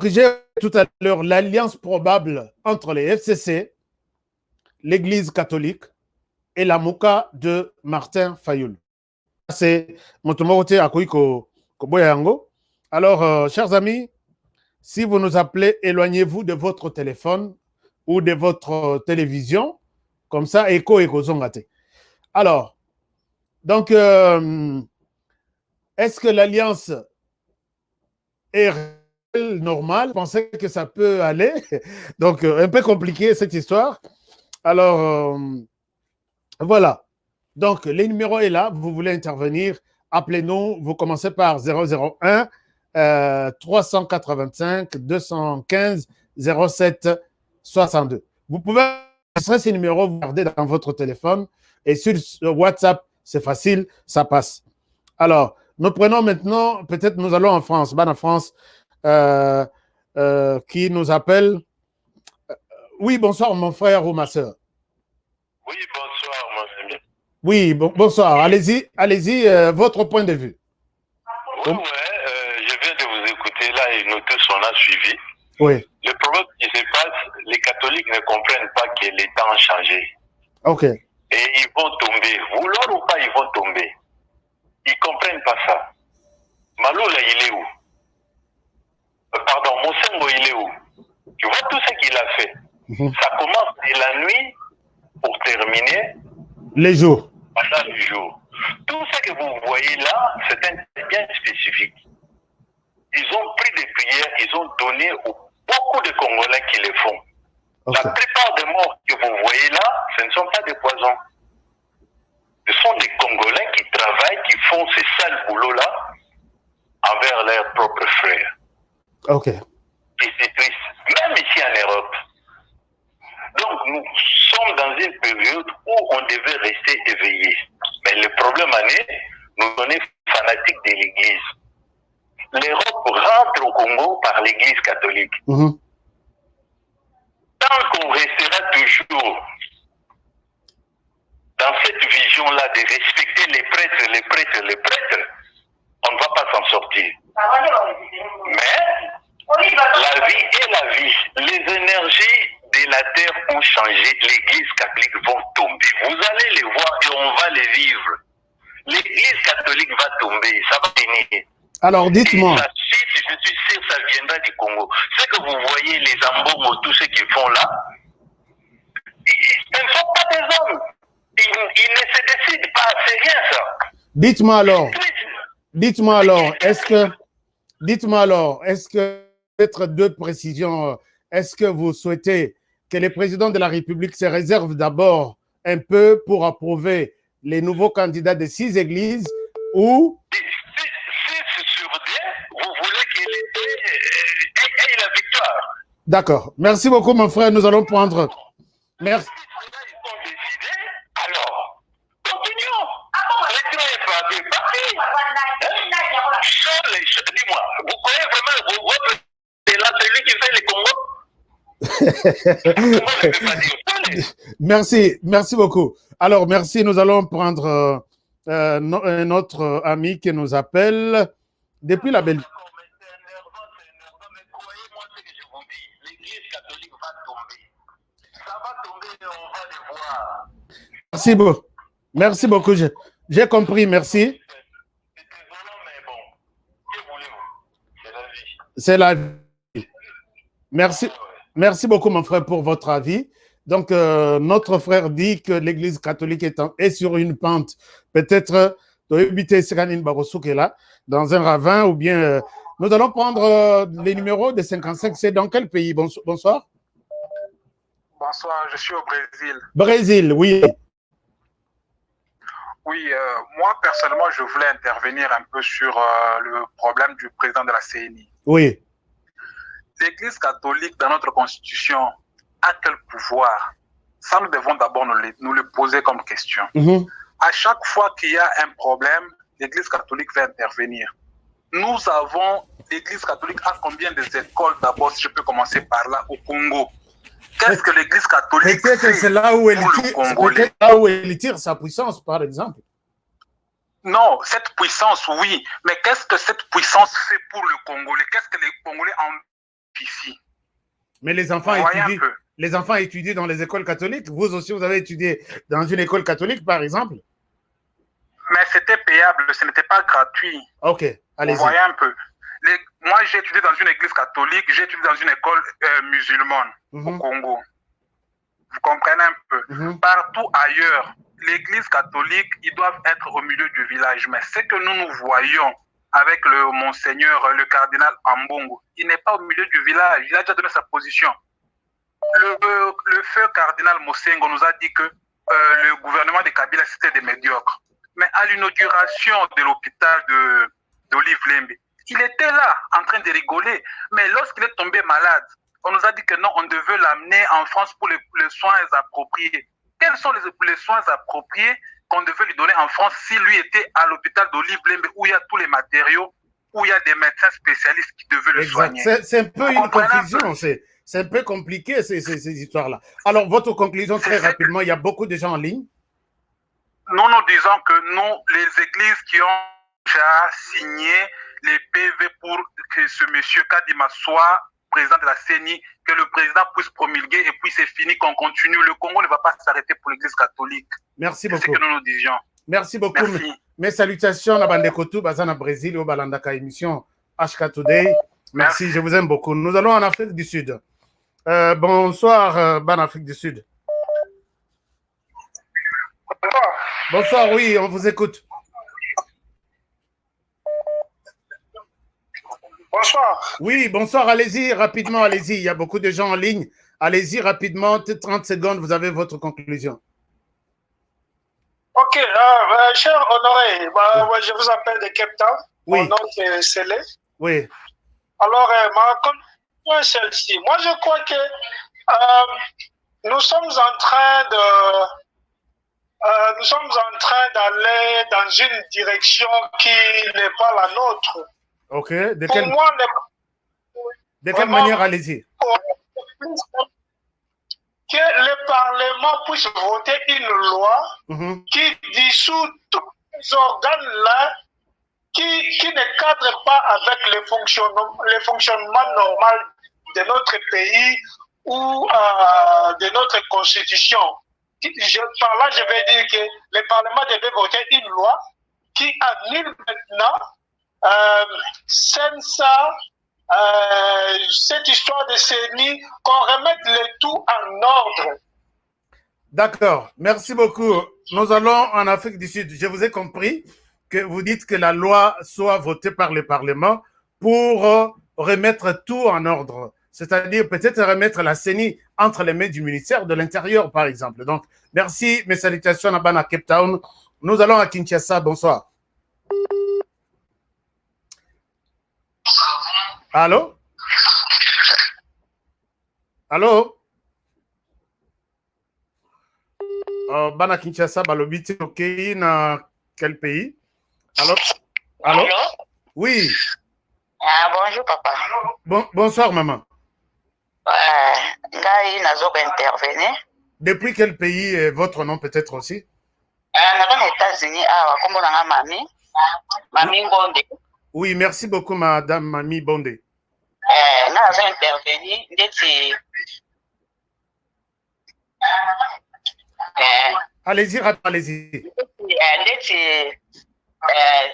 Speaker 1: j'ai tout à l'heure l'alliance probable entre les FCC, l'Église catholique et la Mouka de Martin Fayoul. C'est Motomorote Akoiko Koboyango. Alors, chers amis, si vous nous appelez, éloignez-vous de votre téléphone ou de votre télévision. Comme ça, écho et zongate. Alors, donc, est-ce que l'alliance est normale? Vous pensez que ça peut aller? Donc, un peu compliqué cette histoire. Alors, voilà. Donc, le numéro est là. Vous voulez intervenir, appelez-nous. Vous commencez par 001 385 215 07 62. Vous pouvez enregistrer ce numéro, vous gardez dans votre téléphone. Et sur WhatsApp, c'est facile, ça passe. Alors, nous prenons maintenant, peut-être nous allons en France, en France, qui nous appelle. Oui, bonsoir, mon frère ou ma soeur.
Speaker 12: Oui, bonsoir, mon ami.
Speaker 1: Oui, bonsoir. Allez-y, votre point de vue.
Speaker 12: Oui, je viens de vous écouter là et nos tous on a suivi.
Speaker 1: Oui.
Speaker 12: Le problème qui se passe, les catholiques ne comprennent pas que les temps ont changé.
Speaker 1: Ok.
Speaker 12: Et ils vont tomber. Vouloir ou pas, ils vont tomber. Ils ne comprennent pas ça. Maloula, il est où? Pardon, Mosengo, il est où? Tu vois tout ce qu'il a fait. Ça commence de la nuit pour terminer
Speaker 1: les jours.
Speaker 12: Pendant les jours. Tout ce que vous voyez là, c'est un bien spécifique. Ils ont pris des prières, ils ont donné beaucoup de Congolais qui le font. Okay. La plupart des morts que vous voyez là, ce ne sont pas des poisons. Ce sont des Congolais qui travaillent, qui font ces sales boulots-là envers leurs propres frères.
Speaker 1: Ok.
Speaker 12: Et c'est triste, même ici en Europe. Donc nous sommes dans une période où on devait rester éveillé. Mais le problème est, nous sommes fanatiques de l'Église. L'Europe rentre au Congo par l'Église catholique. Tant qu'on restera toujours dans cette vision-là de respecter les prêtres, on ne va pas s'en sortir. Mais la vie est la vie. Les énergies de la terre ont changé. L'Église catholique va tomber. Vous allez les voir et on va les vivre. L'Église catholique va tomber. Ça va finir.
Speaker 1: Alors, dites-moi.
Speaker 12: Je suis sûr que ça viendra du Congo. Ce que vous voyez, les Ambongo, tous ceux qui font là, ce ne sont pas des hommes. Ils ne se décident pas. C'est rien, ça.
Speaker 1: Dites-moi alors, est-ce que, peut-être deux précisions, est-ce que vous souhaitez que le président de la République se réserve d'abord un peu pour approuver les nouveaux candidats des 6 églises ou...
Speaker 12: Sur des, vous voulez qu'il ait la victoire.
Speaker 7: D'accord. Merci beaucoup, mon frère. Nous allons prendre... Merci.
Speaker 12: Alors, continuons. Le train est parti. Dis-moi, vous croyez vraiment votre c'est là celui qui fait les Congo?
Speaker 7: Merci beaucoup. Alors, merci. Nous allons prendre un autre ami qui nous appelle depuis la Belgique. Merci beaucoup. Merci beaucoup. J'ai compris. Merci. C'est la vie. Merci. Merci beaucoup, mon frère, pour votre avis. Donc, notre frère dit que l'Église catholique est sur une pente. Peut-être dans un ravin ou bien... nous allons prendre les numéros de 55. C'est dans quel pays? Bonsoir.
Speaker 13: Bonsoir, je suis au Brésil.
Speaker 7: Brésil, oui.
Speaker 13: Oui, moi, personnellement, je voulais intervenir un peu sur le problème du président de la CNI.
Speaker 7: Oui.
Speaker 13: L'Église catholique, dans notre constitution, a quel pouvoir? Ça, nous devons d'abord nous le poser comme question. À chaque fois qu'il y a un problème, l'Église catholique va intervenir. Nous avons, l'Église catholique a combien d'écoles d'abord, si je peux commencer par là, au Congo? Qu'est-ce que l'Église catholique fait
Speaker 7: c'est là où elle tire sa puissance, par exemple.
Speaker 13: Non, cette puissance, oui. Mais qu'est-ce que cette puissance fait pour le Congolais? Qu'est-ce que les Congolais en ici?
Speaker 7: Mais les enfants étudient dans les écoles catholiques. Vous aussi, vous avez étudié dans une école catholique, par exemple?
Speaker 13: Mais c'était payable, ce n'était pas gratuit.
Speaker 7: Ok, allez-y.
Speaker 13: Vous voyez un peu. Moi, j'ai étudié dans une église catholique, j'ai étudié dans une école musulmane au Congo. Vous comprenez un peu? Partout ailleurs, l'église catholique, ils doivent être au milieu du village. Mais ce que nous voyons avec le monseigneur, le cardinal Ambongo, il n'est pas au milieu du village. Il a déjà donné sa position. Le feu cardinal Mosengo nous a dit que le gouvernement de Kabila, c'était des médiocres. Mais à l'inauguration de l'hôpital d'Olive Lembe, il était là, en train de rigoler. Mais lorsqu'il est tombé malade, on nous a dit que non, on devait l'amener en France pour les soins appropriés. Quels sont les soins appropriés qu'on devait lui donner en France si lui était à l'hôpital d'Olive Lembe où il y a tous les matériaux, où il y a des médecins spécialistes qui devaient le soigner?
Speaker 7: C'est un peu une confusion, c'est un peu compliqué ces histoires-là. Alors, votre conclusion très rapidement, il y a beaucoup de gens en ligne.
Speaker 13: Nous disons que nous, les églises qui ont déjà signé les PV pour que ce monsieur Kadima soit président de la CENI, que le président puisse promulguer et puis c'est fini, qu'on continue. Le Congo ne va pas s'arrêter pour l'église catholique.
Speaker 7: Merci beaucoup.
Speaker 13: C'est ce que nous disions.
Speaker 7: Merci beaucoup. Merci. Mes salutations à Bandekotou, Bazana Brésil, au Balandaka émission HK Today. Merci, je vous aime beaucoup. Nous allons en Afrique du Sud. Bonsoir, Ban Afrique du Sud. Bonsoir, oui, on vous écoute.
Speaker 13: Bonsoir.
Speaker 7: Oui, bonsoir, allez-y, rapidement, allez-y. Il y a beaucoup de gens en ligne. Allez-y, rapidement, 30 secondes, vous avez votre conclusion.
Speaker 14: Ok, cher Honoré, moi, je vous appelle de Cape Town.
Speaker 7: Oui.
Speaker 14: Mon nom est Célé.
Speaker 7: Oui.
Speaker 14: Alors, ma conclusion est celle-ci. Moi, je crois que nous sommes en train d'aller dans une direction qui n'est pas la nôtre.
Speaker 7: Ok. De quelle
Speaker 14: vraiment,
Speaker 7: manière, allez-y?
Speaker 14: Que le Parlement puisse voter une loi qui dissout tous les organes-là qui ne cadrent pas avec le fonctionnement normal de notre pays ou de notre constitution. Par là, je vais dire que le Parlement devait voter une loi qui annule maintenant cette histoire de CENI, qu'on remette le tout en ordre.
Speaker 7: D'accord, merci beaucoup. Nous allons en Afrique du Sud. Je vous ai compris que vous dites que la loi soit votée par le Parlement pour remettre tout en ordre. C'est-à-dire peut-être remettre la CENI entre les mains du ministère de l'Intérieur, par exemple. Donc, merci, mes salutations à Cape Town. Nous allons à Kinshasa. Bonsoir. Allô? Allô? Bana Kinshasa, Balobiti, ok, dans quel pays? Allô? Allô?
Speaker 15: Allô?
Speaker 7: Oui.
Speaker 15: Ah, bonjour, papa.
Speaker 7: Bonsoir, maman.
Speaker 15: Ngai nazo intervenir.
Speaker 7: Depuis quel pays votre nom peut-être aussi?
Speaker 15: Nazo aux États-Unis, kombo nanga mami. Mami Ngonde.
Speaker 7: Oui, merci beaucoup, madame Mami Bondé.
Speaker 15: Nazo intervenir, ndeti.
Speaker 7: Allez-y, allez-y.
Speaker 15: Ndeti.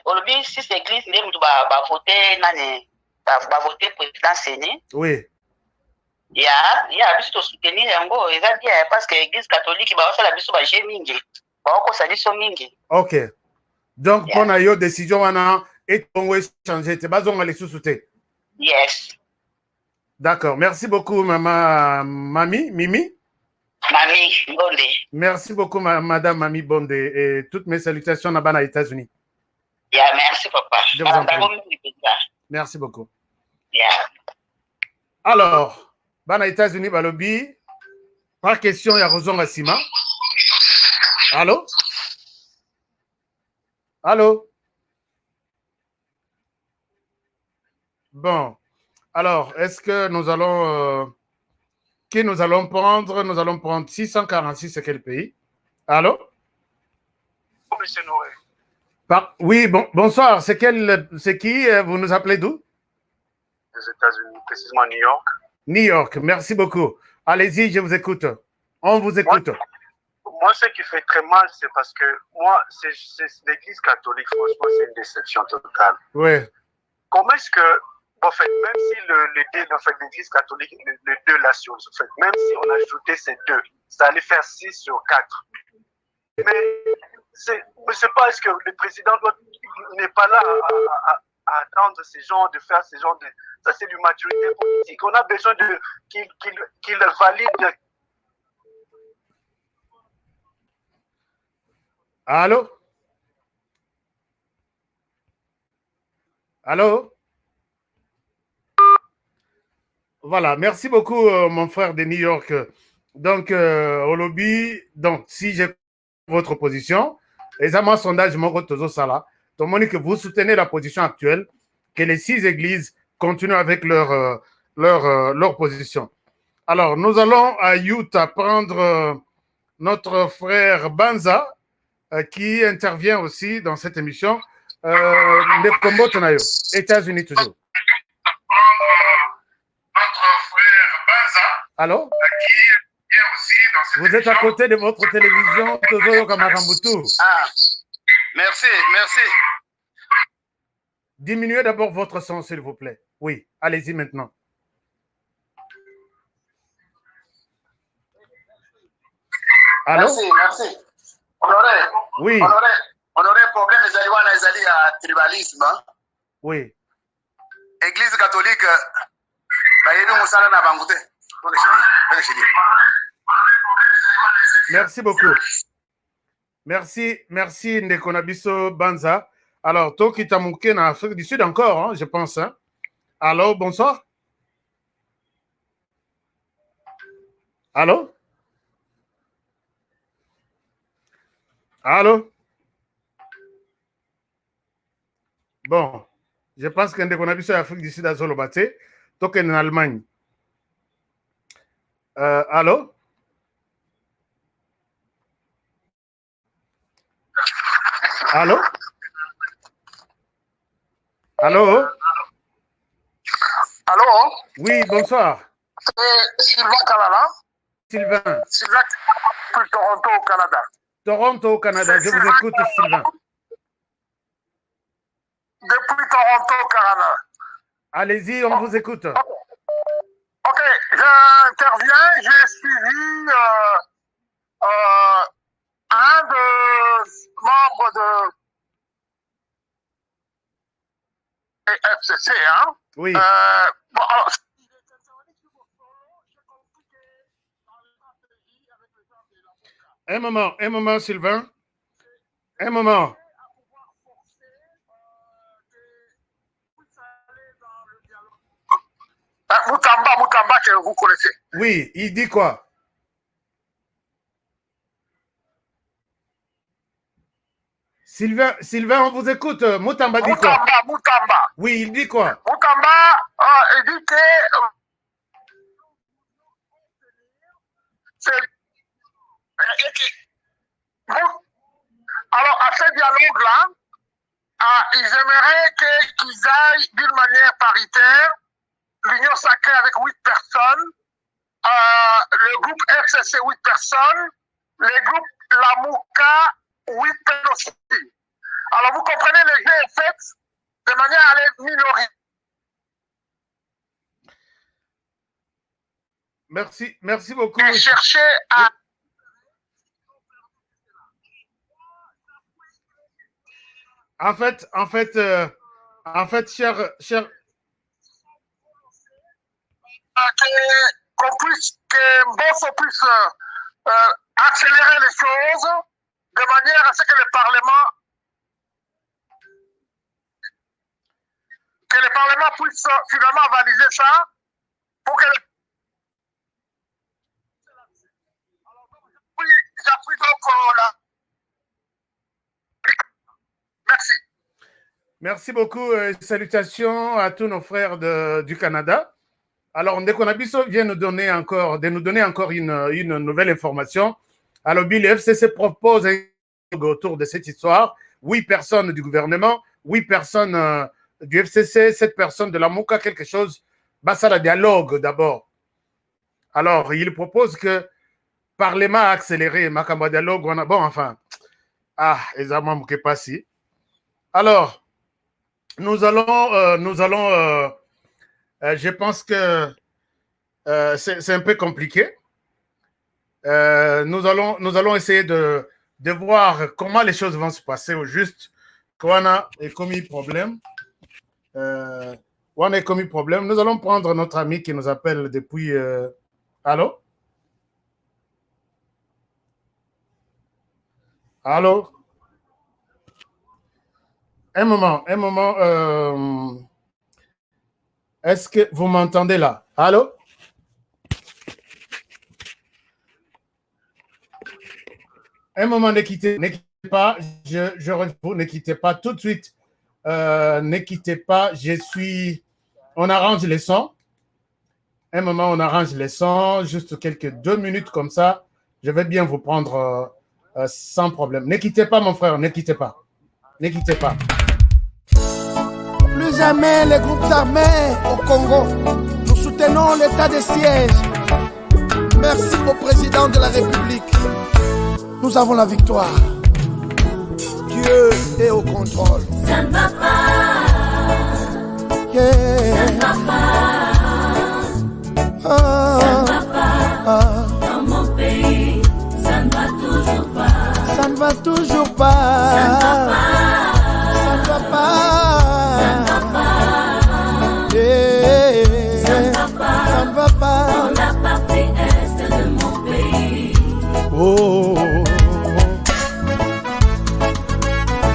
Speaker 15: Aujourd'hui, si c'est église, ndé mutu ba voter nani, ba voter président Séné.
Speaker 7: Oui.
Speaker 15: Il y a biso soutenir yango, eza bien parce que l'église catholique ba fa la biso ba je mingi. Ba ko sa biso mingi.
Speaker 7: OK. Donc pour na yo décision wana et Congo changer te bazonga les sous-souté.
Speaker 15: Yes.
Speaker 7: D'accord. Merci beaucoup Mimi.
Speaker 15: Mami Bondé.
Speaker 7: Merci beaucoup madame Mami Bondé et toutes mes salutations là-bas aux États-Unis.
Speaker 15: Yeah, merci papa.
Speaker 7: Je vous en prie. Merci beaucoup.
Speaker 15: Yeah.
Speaker 7: Alors, aux États-Unis balobi par question ya Rozonga Sima. Allô? Allô? Bon. Alors, est-ce que nous allons qui nous allons prendre? Nous allons prendre 646, c'est quel pays? Allô?
Speaker 14: Monsieur Noé.
Speaker 7: Oui, bonsoir. C'est qui? Vous nous appelez d'où?
Speaker 14: Des États-Unis, précisément New York.
Speaker 7: New York, merci beaucoup. Allez-y, je vous écoute. On vous écoute.
Speaker 14: Moi, ce qui fait très mal, c'est parce que moi, c'est l'église catholique, franchement, c'est une déception totale.
Speaker 7: Oui.
Speaker 14: Comment est-ce que, en fait, même si l'église catholique, les deux nations, en fait, même si on ajoutait ces deux, ça allait faire 6 sur 4. Mais c'est pas, est-ce que le président n'est pas là à attendre ces gens, de faire ces gens de... Ça, c'est du maturité politique. On a besoin qu'il valide.
Speaker 7: Allô? Allô? Voilà, merci beaucoup, mon frère de New York. Donc, au lobby, donc, si j'ai votre position, et ça, mon sondage, mon retour sala, tout le monde que vous soutenez la position actuelle, que les 6 églises continuent avec leur position. Alors, nous allons à Utah prendre notre frère Banza, qui intervient aussi dans cette émission. Les combos Tonayo, États-Unis toujours.
Speaker 14: Notre frère Banza,
Speaker 7: Allô?
Speaker 14: qui vient aussi dans cette
Speaker 7: Vous êtes à côté de votre télévision, Tozo Kamarambutu.
Speaker 14: Ah, merci.
Speaker 7: Diminuez d'abord votre son, s'il vous plaît. Oui, allez-y maintenant. Allô?
Speaker 16: Merci. Honoré.
Speaker 7: Oui.
Speaker 16: Honoré, problème ezali ya tribalisme.
Speaker 7: Oui.
Speaker 16: Église catholique bayebi musala na bango te.
Speaker 7: Merci beaucoup. Merci Ndekonabiso Banza. Alors, Toki Tamouké en Afrique du Sud encore, hein, je pense. Hein. Allô, bonsoir. Allô? Allô? Bon, je pense que Ndekonabiso en Afrique du Sud à Zolobate, Toki en Allemagne. Allô? Allô? Allô?
Speaker 16: Allô?
Speaker 7: Oui, bonsoir.
Speaker 16: C'est Sylvain Kalala.
Speaker 7: Sylvain.
Speaker 16: Sylvain, Toronto au Canada.
Speaker 7: Toronto au Canada, je vous écoute, Sylvain.
Speaker 16: Depuis Toronto au Canada.
Speaker 7: Allez-y, on vous écoute.
Speaker 16: Ok, j'interviens, j'ai suivi un des membres de FCC, hein?
Speaker 7: Oui.
Speaker 16: Bon,
Speaker 7: un moment, Sylvain. Un moment.
Speaker 14: Moutamba que vous connaissez.
Speaker 7: Oui, il dit quoi? Sylvain, on vous écoute. Moutamba dit quoi?
Speaker 14: Moutamba.
Speaker 7: Oui, il dit quoi?
Speaker 14: Moutamba, il dit que alors, à ce dialogue-là, ils aimeraient qu'ils aillent d'une manière paritaire, l'Union sacrée avec 8 personnes, le groupe FCC 8 personnes, le groupe Lamouka 8 personnes aussi. Alors, vous comprenez, le jeu est fait de manière à les minorer.
Speaker 7: Merci beaucoup.
Speaker 14: Et chercher à...
Speaker 7: En fait, cher...
Speaker 14: que Mbosso puisse accélérer les choses de manière à ce que le Parlement puisse finalement valider ça pour que j'appuie donc là. Merci.
Speaker 7: Merci beaucoup. Salutations à tous nos frères du Canada. Alors, Ndeko Nabiso vient de nous donner encore une nouvelle information. Alors, le FCC propose autour de cette histoire 8 personnes du gouvernement, 8 personnes du FCC, 7 personnes de la MOUCA, quelque chose. Bah, ça, le dialogue d'abord. Alors, il propose que Parlement a accéléré Makamba dialogue. Bon, enfin, ils ont manqué pas si. Alors, nous allons je pense que c'est un peu compliqué. Nous allons essayer de voir comment les choses vont se passer au juste. On a commis problème. Nous allons prendre notre ami qui nous appelle depuis... Allô? Allô? Un moment. Est-ce que vous m'entendez là? Allô? Un moment, ne quittez pas. Vous ne quittez pas tout de suite. Ne quittez pas. On arrange les sons. Un moment, on arrange les sons. Juste quelques 2 minutes comme ça. Je vais bien vous prendre sans problème. Ne quittez pas, mon frère. Ne quittez pas. Ne quittez pas.
Speaker 1: Plus jamais les groupes armés au Congo. Nous soutenons l'état de siège. Merci au président de la République. Nous avons la victoire. Dieu est au contrôle.
Speaker 2: Ça ne va pas.
Speaker 1: Yeah.
Speaker 2: Ça ne va pas. Ça ne va pas. Dans mon pays, ça ne va toujours pas.
Speaker 1: Ça ne va toujours pas.
Speaker 2: Ça ne va pas.
Speaker 1: Ça ne va pas.
Speaker 2: Ça ne va pas.
Speaker 1: Yeah.
Speaker 2: Ça ne va pas.
Speaker 1: Ça ne va pas.
Speaker 2: Dans la partie est de mon pays.
Speaker 1: Oh.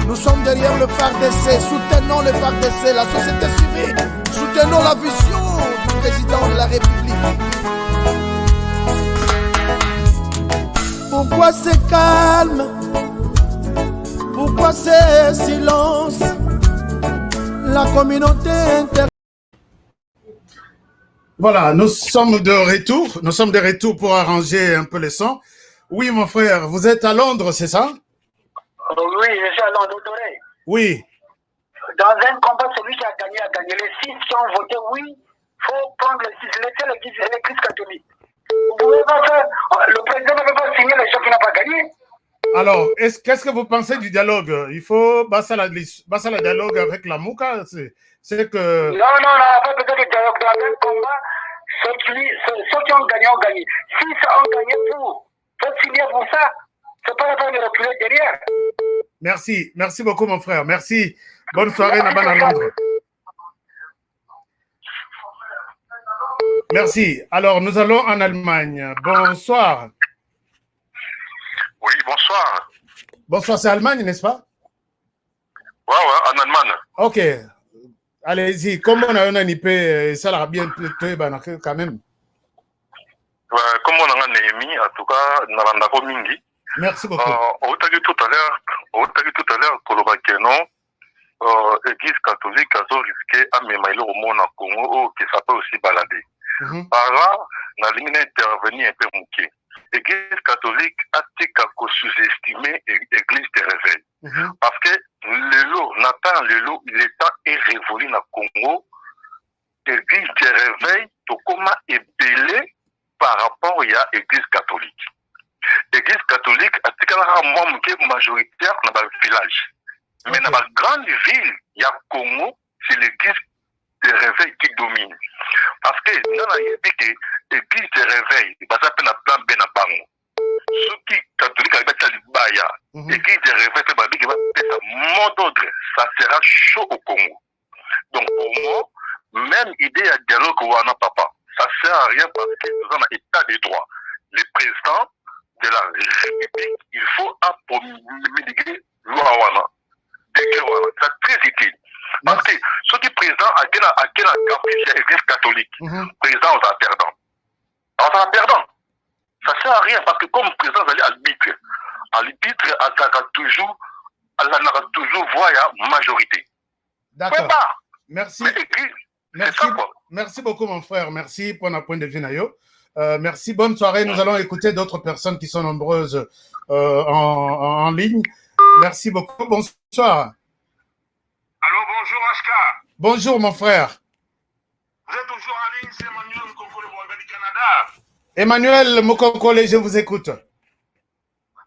Speaker 1: Nous sommes derrière le FARDC. Soutenons le FARDC, la société civile. Soutenons la vision du président de la République. Pourquoi c'est calme? Pourquoi c'est silence? La communauté inter...
Speaker 7: Voilà, nous sommes de retour. Nous sommes de retour pour arranger un peu les sons. Oui, mon frère, vous êtes à Londres, c'est ça?
Speaker 14: Oui, je suis à Londres.
Speaker 7: Oui.
Speaker 14: Dans un combat, celui qui a gagné a gagné. Les 6 qui ont voté oui. Il faut prendre les 6, laisser l'église catholique. Vous pouvez pas faire, le président ne peut pas signer les gens qui n'ont pas gagné.
Speaker 7: Alors, qu'est-ce que vous pensez du dialogue? Il faut passer le dialogue avec la MOUCA? C'est que...
Speaker 14: Non, on n'a pas besoin de dialogue. Dans un combat, ceux qui ont gagné ont gagné. Si ça ont gagné faut signer pour ça. C'est pas la peine de reculer derrière.
Speaker 7: Merci beaucoup, mon frère. Merci. Bonne soirée, Naban à Londres. Merci. Alors, nous allons en Allemagne. Bonsoir.
Speaker 12: Oui, bonsoir.
Speaker 7: Bonsoir, c'est Allemagne, n'est-ce pas?
Speaker 12: Ouais, en Allemagne.
Speaker 7: Ok. Allez-y, comment on a un anipé, ça l'a bien quand même.
Speaker 12: Comme on a Néhémie, en tout cas, Narandako Mingi.
Speaker 7: Merci beaucoup.
Speaker 12: On t'a dit tout à l'heure, Kolobakeno, Église catholique a risqué à Mémaïlo au monde en Congo, que ça peut aussi balader. Par là, on a intervenir un peu mouqué. L'église catholique a été sous-estimée l'église de réveil. Parce que l'État est révolu dans le Congo, l'église de réveil, tout comment est belé par rapport à l'église catholique. L'église catholique a été majoritaire dans le village. Mais dans la grande ville, il y a Congo, c'est l'église de réveil qui domine. Parce que dans la vie, l'église de réveil, ça s'appelle la plan Benabango. Ceux qui catholiques avec la Libaya, l'église de réveil, c'est un mot d'ordre, ça sera chaud au Congo. Donc pour moi, même idée à dialogue ou à papa, ça ne sert à rien parce que nous avons un état de droit. Le président de la République, il faut promulguer loi. C'est très utile. Parce que ceux qui président à quel l'église catholique, président aux perdants. Alors, ça perdant. Ça ne sert à rien parce que comme président, vous allez à l'arbitre, elle aura toujours voix à majorité.
Speaker 7: D'accord. Merci. Merci beaucoup, mon frère. Merci pour notre point de vue, Nayo. Merci, bonne soirée. Nous allons écouter d'autres personnes qui sont nombreuses en ligne. Merci beaucoup. Bonsoir.
Speaker 17: Allô, bonjour, Ashka.
Speaker 7: Bonjour, mon frère.
Speaker 17: Vous êtes toujours en ligne, c'est Emmanuel Mokoko du Canada.
Speaker 7: Emmanuel Mokoko, je vous écoute.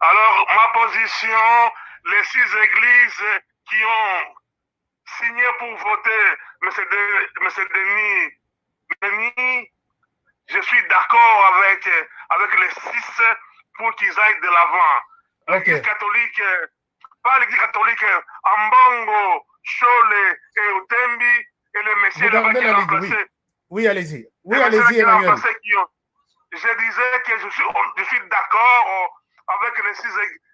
Speaker 17: Alors, ma position, les 6 églises qui ont signé pour voter M. Denis, je suis d'accord avec les 6 pour qu'ils aillent de l'avant. L'église catholique, pas l'église catholique, Ambongo, Chole et Otembi, et le messieurs là-bas qui ont remplacé.
Speaker 7: Oui, allez-y. Oui, allez-y, Emmanuel.
Speaker 17: Je disais que je suis d'accord avec les 6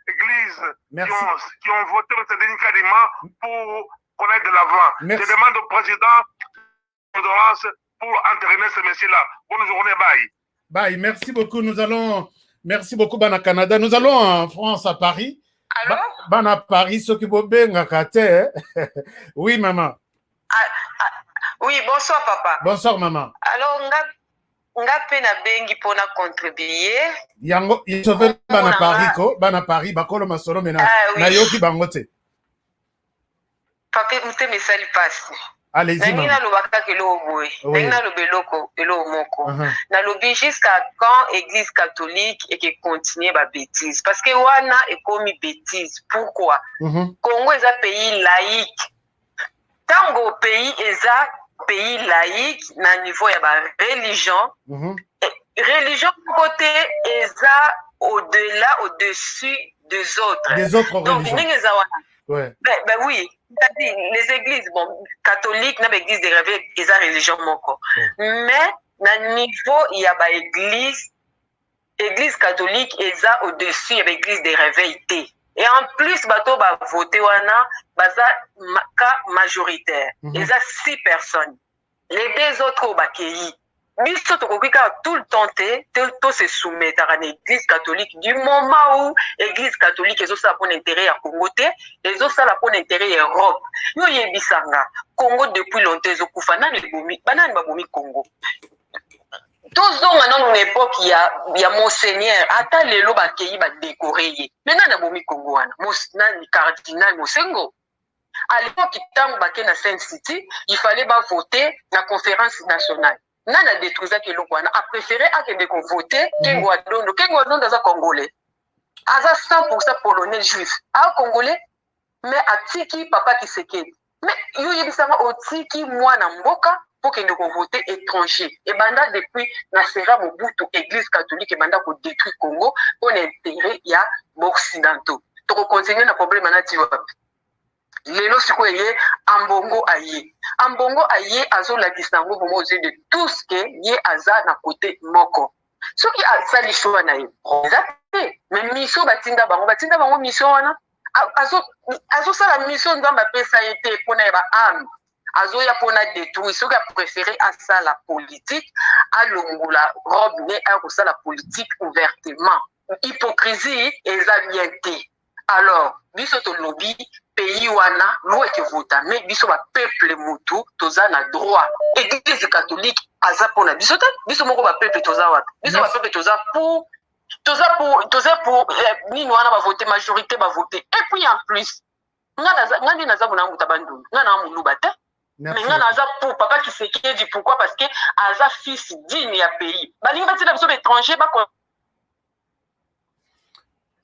Speaker 17: églises qui ont voté M. Denis Kadima pour qu'on aille de l'avant. Je demande au président d'Honorance pour entraîner ce messieurs-là. Bonne journée, bye.
Speaker 7: Bye, merci beaucoup. Merci beaucoup, Bana Canada. Nous allons en France, à Paris.
Speaker 18: Allô?
Speaker 7: Bana Paris, ce qui va bien à Oui, maman.
Speaker 18: Oui, bonsoir, papa.
Speaker 7: Bonsoir, maman.
Speaker 18: Alors, nga pe na bengi pona contribuer.
Speaker 7: Yango, il se fait Bana Paris, bakolo masolo mena. Na yoki bangote.
Speaker 18: Papa, mte mesali passe.
Speaker 7: Allez-y, maman.
Speaker 18: Na lobaka kelo boy. Na lobeloko elo moko. Na lobi jusqu'à quand église catholique et qui continue ba bêtise parce que wana est commis bêtise. Pourquoi? Congo est un pays laïque. Tango pays est un pays laïque na niveau ya ba religion. Religion côté est au-delà, au-dessus des autres.
Speaker 7: Des autres religions.
Speaker 18: Ouais. Ben oui, c'est-à-dire les églises catholiques, n'a église de réveil, ils ont religion moko. Mais na niveau il y a ba église catholique, ils ont au-dessus il y a église de réveil. Et en plus bato ba voter wana baza cas majoritaire. Ils ont 6 personnes. Les 2 autres bakei. Biso tokokika tout le temps tout se soumettre à l'église catholique du moment où l'église catholique est aussi pour l'intérêt à Congo les autres ça pour l'intérêt Europe. Yo yebisanga Congo depuis longtemps ezokufana ne bomi banani ba bomi Congo. Tozonga dans une époque il y a monseigneur ata lelo ba kei ba décorer. Maintenant na bomi Congo wana monseigneur cardinal Mosengo. À l'époque tant ba na Saint City, il fallait ba voter la conférence nationale. Nana détruisa que l'Okwana a préféré à que de voter Kengoadondo. Kengoadondo est un Congolais. Aza 100% polonais juif. Un Congolais, mais à Tiki, papa qui se quitte. Mais il y a au Tiki, moi, Namboka, pour que nous voter étranger. Et banda depuis Nasera Mobutu, église catholique, et banda pour détruire Congo, pour l'intérêt, il y a occidentaux. Donc, continuer le problème à lelo sikoye ambongo aye azo la distango pour moze de tout ce que yé aza na côté moko ce qui a sali choix na ye mais mission batinda bango mission wana azo sala mission ndamba pesa été pona ba am azoya pona détruire soki a préféré asala politique alongola robe ne akosala politique ouvertement hypocrisie eza bien te. Alors biso tolobi pays wana lo ekevota mais biso bapeuple motu toza na droit. Église catholique aza pona biso te biso moko bapeuple toza wapi biso bapeuple toza pour nini wana bavote majorité bavote. Et puis en plus ngani naza bona muta bandundu ngana muluba te mais ngana aza pour papa qui Tshisekedi. Pourquoi? Parce que aza fils digne ya pays balingi batila biso étranger bako.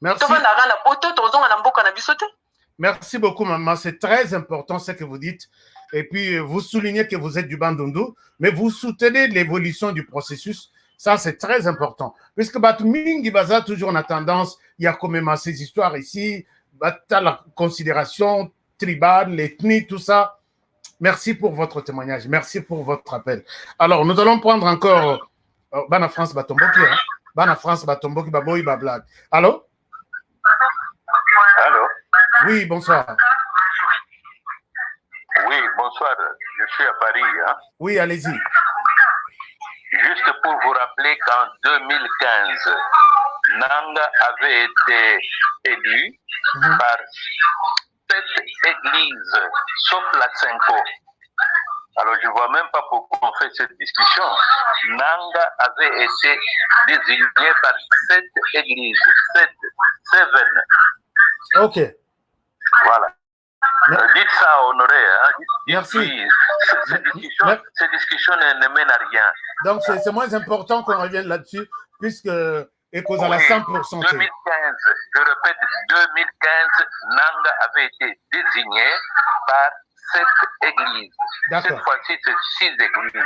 Speaker 7: Merci. Merci beaucoup, maman. C'est très important ce que vous dites. Et puis, vous soulignez que vous êtes du Bandundu, mais vous soutenez l'évolution du processus. Ça, c'est très important. Puisque Batumingi Baza, toujours on a tendance, il y a quand même ces histoires ici, la considération tribale, l'ethnie, tout ça. Merci pour votre témoignage. Merci pour votre appel. Alors, nous allons prendre encore Bana France Batomboki. Bana France Batomboki, Baboy, Bablag. Allô?
Speaker 12: Allô?
Speaker 7: Oui, bonsoir.
Speaker 12: Oui, bonsoir. Je suis à Paris. Hein?
Speaker 7: Oui, allez-y.
Speaker 12: Juste pour vous rappeler qu'en 2015, Nanga avait été élu par 7 églises, sauf la Cinco. Alors, je ne vois même pas pourquoi on fait cette discussion. Nanga avait été désigné par 7 églises, 7.
Speaker 7: Ok.
Speaker 12: Voilà. Dites ça, Honoré. Hein?
Speaker 7: Merci.
Speaker 12: Oui, cette discussion ne mène à rien.
Speaker 7: Donc, c'est moins important qu'on revienne là-dessus, puisque Ecos à la 100%.
Speaker 12: 2015, je répète, 2015, Nanga avait été désigné par 7 églises. Cette fois-ci, c'est 6 églises.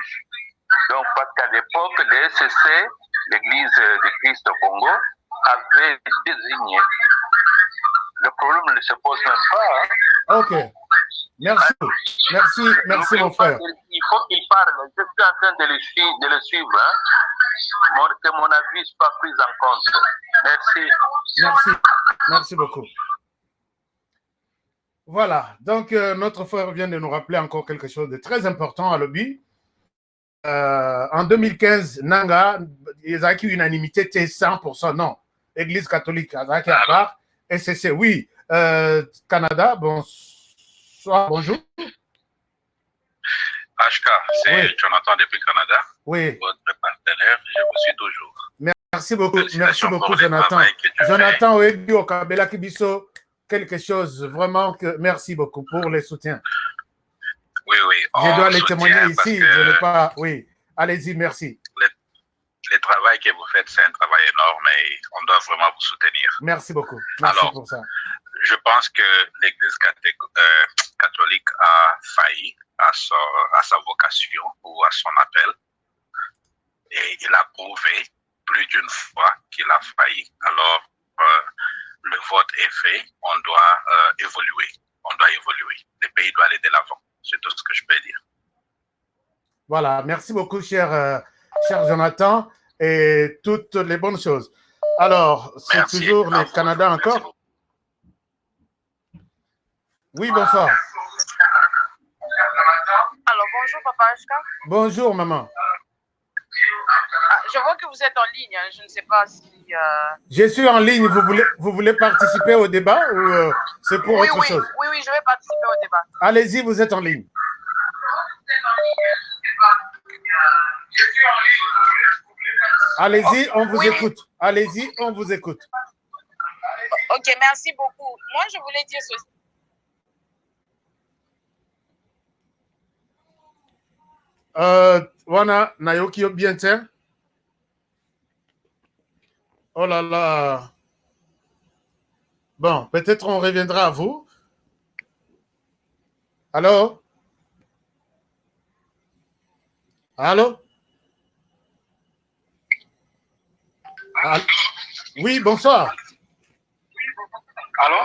Speaker 12: Donc, parce qu'à l'époque, le SCC, l'église de Christ au Congo, avait désigné. Le problème ne se pose même pas. Hein.
Speaker 7: Ok. Merci. Merci mon frère.
Speaker 12: Il faut qu'il parle. Je suis en train de le suivre. Hein. Que mon avis ne soit pas pris en compte.
Speaker 7: Merci beaucoup. Voilà. Donc, notre frère vient de nous rappeler encore quelque chose de très important à Lobby. En 2015, Nanga, ils ont acquis unanimité, 100%. Non. Église catholique, à part. SCC, oui. Canada, bonsoir, bonjour.
Speaker 19: HK, c'est Jonathan depuis Canada.
Speaker 7: Oui.
Speaker 19: Votre partenaire, je vous suis toujours.
Speaker 7: Merci beaucoup, Jonathan. Jonathan, oui, au Kabela Kibiso, quelque chose, vraiment, merci beaucoup pour les soutiens.
Speaker 19: Oui.
Speaker 7: Je dois les témoigner ici, je n'ai pas. Oui, allez-y, merci.
Speaker 19: Le travail que vous faites, c'est un travail énorme et on doit vraiment vous soutenir.
Speaker 7: Merci beaucoup. Merci pour ça.
Speaker 19: Je pense que l'Église catholique a failli à sa vocation ou à son appel. Et il a prouvé plus d'une fois qu'il a failli. Alors, le vote est fait. On doit évoluer. Le pays doit aller de l'avant. C'est tout ce que je peux dire.
Speaker 7: Voilà. Merci beaucoup, cher Jonathan, et toutes les bonnes choses. Alors, c'est toujours le Canada encore. Oui, bonsoir.
Speaker 20: Alors, bonjour, Papa HK.
Speaker 7: Bonjour, maman.
Speaker 20: Je vois que vous êtes en ligne. Hein. Je ne sais pas si...
Speaker 7: Je suis en ligne. Vous voulez participer au débat ou c'est pour autre chose?
Speaker 20: Oui, je vais participer au débat.
Speaker 7: Allez-y, vous êtes en ligne. Allez-y, on vous écoute. Allez-y, on vous écoute.
Speaker 20: Ok, merci beaucoup. Moi, je voulais dire ceci.
Speaker 7: Wana Nayoki Obiente. Oh là là. Bon, peut-être on reviendra à vous. Allô? Allô? Oui, bonsoir.
Speaker 19: Allô?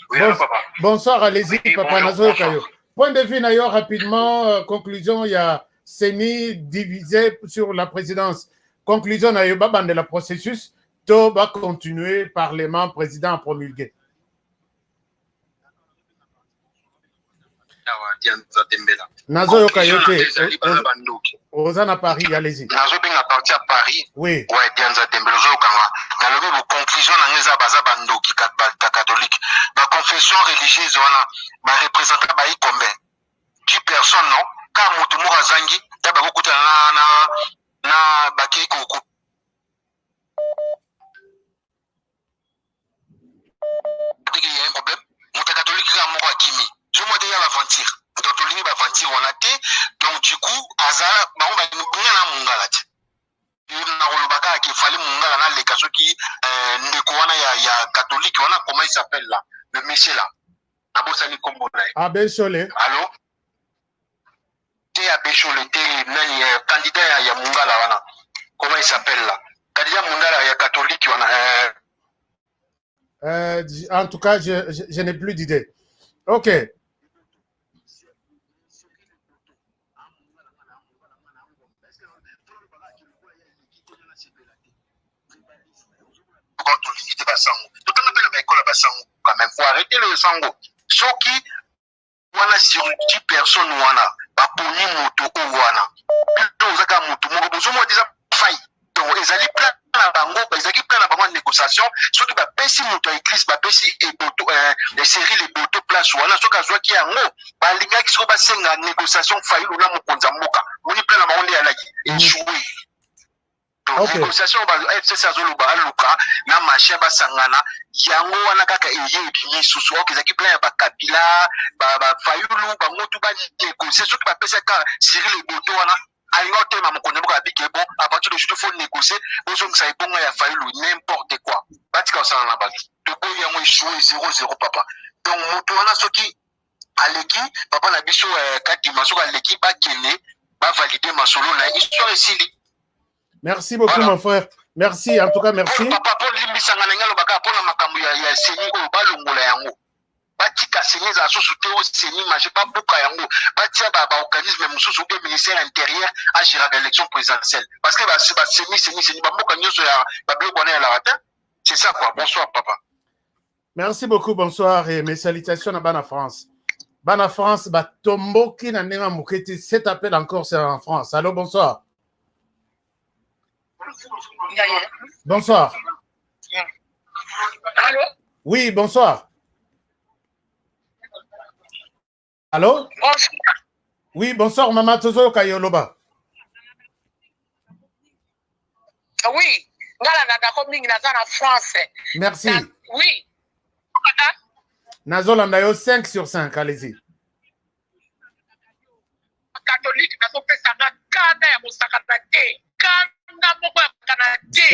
Speaker 19: Oui, allô, papa.
Speaker 7: Bonsoir, allez-y, papa Nazo Kayo. Point de vue, Nayo, rapidement, conclusion, il y a CENI divisé sur la présidence. Conclusion, Nayo, Baban de la processus, tout va continuer, Parlement, président promulgué.
Speaker 12: Dianza Dembela.
Speaker 1: Nazo Yokayote, Ozana Paris, allez-y.
Speaker 12: Nazo Benga parti à Paris.
Speaker 1: Oui.
Speaker 12: Ouais, Dianza Dembela, Zokanga. Nalobi bo conclusion na ngeza baza bandoki catholique. Ma confession religieuse wana, ma représentant ba combien? 10 personnes non? Ka mutu moko azangi, ta ba kokuta na baki koko. Il y a un problème. Mon catholique là moko akimi. Je m'en dis à l'aventure. Catholique va aventure on a été. Donc du coup, azala ba on va ngana mungala ti. Na rolobaka ki fallait mungala na le kaso ki ndeko wana ya catholique wana comment il s'appelle là? Le monsieur là. Abosani Kombo là.
Speaker 1: Abeshole.
Speaker 12: Allô? Té Abeshole té nani candidat ya mungala wana. Comment il s'appelle là? Candidat mungala ya catholique wana
Speaker 1: en tout cas, je n'ai plus d'idée. Ok.
Speaker 12: Quand même, faut arrêter le sango. Soki, wana sur 10 personnes wana, ba poni moto o wana. Bito zaka moto mo bozo mo déjà faille. Donc ezali plan na bango, ezali plan na bango négociation, soki ba pesi moto église, ba pesi et boto les séries les boto place wana soki azwa ki yango, ba linga ki so ba senga négociation faille na mokonza moka. Moni plan na bango ndi alaki échoué.
Speaker 1: Okay.
Speaker 12: Négociation ba FCC azoluba aluka na marché basangana yango wana kaka eye kimi susu okezaki plan ya bakabila ba fayulu bango tu ba négocier soki ba pesa ka Cyril Boto wana alinga tema mokonde boka bike bon à partir de je faut négocier bozo ngisa ibonga ya fayulu n'importe quoi batika osana na batu to ko yango échoué 0-0 papa donc moto wana soki aleki papa na biso kati masoko aleki ba kene ba valider masolo na histoire esili.
Speaker 1: Merci beaucoup, voilà. Mon frère. Merci, en tout cas, merci.
Speaker 12: Papa, pour limbisanga ngalo baka pour na makambo ya seni o balongola yango. Batika seni za so soute o seni maje pas buka yango. Batia ba organisme mususu au ministère intérieur à gérer l'élection présidentielle. Parce que ba seni ba mboka nyoso ya ba biloko na la rata. C'est ça quoi. Bonsoir papa.
Speaker 1: Merci beaucoup, bonsoir et mes salutations à Bana France. Bana France, ba tomboki na nenga muketi, cet appel encore c'est en France. Allô, bonsoir. Bonsoir.
Speaker 20: Allô?
Speaker 1: Oui, bonsoir. Allô?
Speaker 20: Bonsoir.
Speaker 1: Oui, bonsoir, Maman Tozo Kayoloba.
Speaker 20: Oui, en France.
Speaker 1: Merci.
Speaker 20: Oui.
Speaker 1: Nazolanda yo 5 sur 5, allez-y.
Speaker 20: Catholique, nazopesanga kana ya mosakana te. Kana moko ya kana te.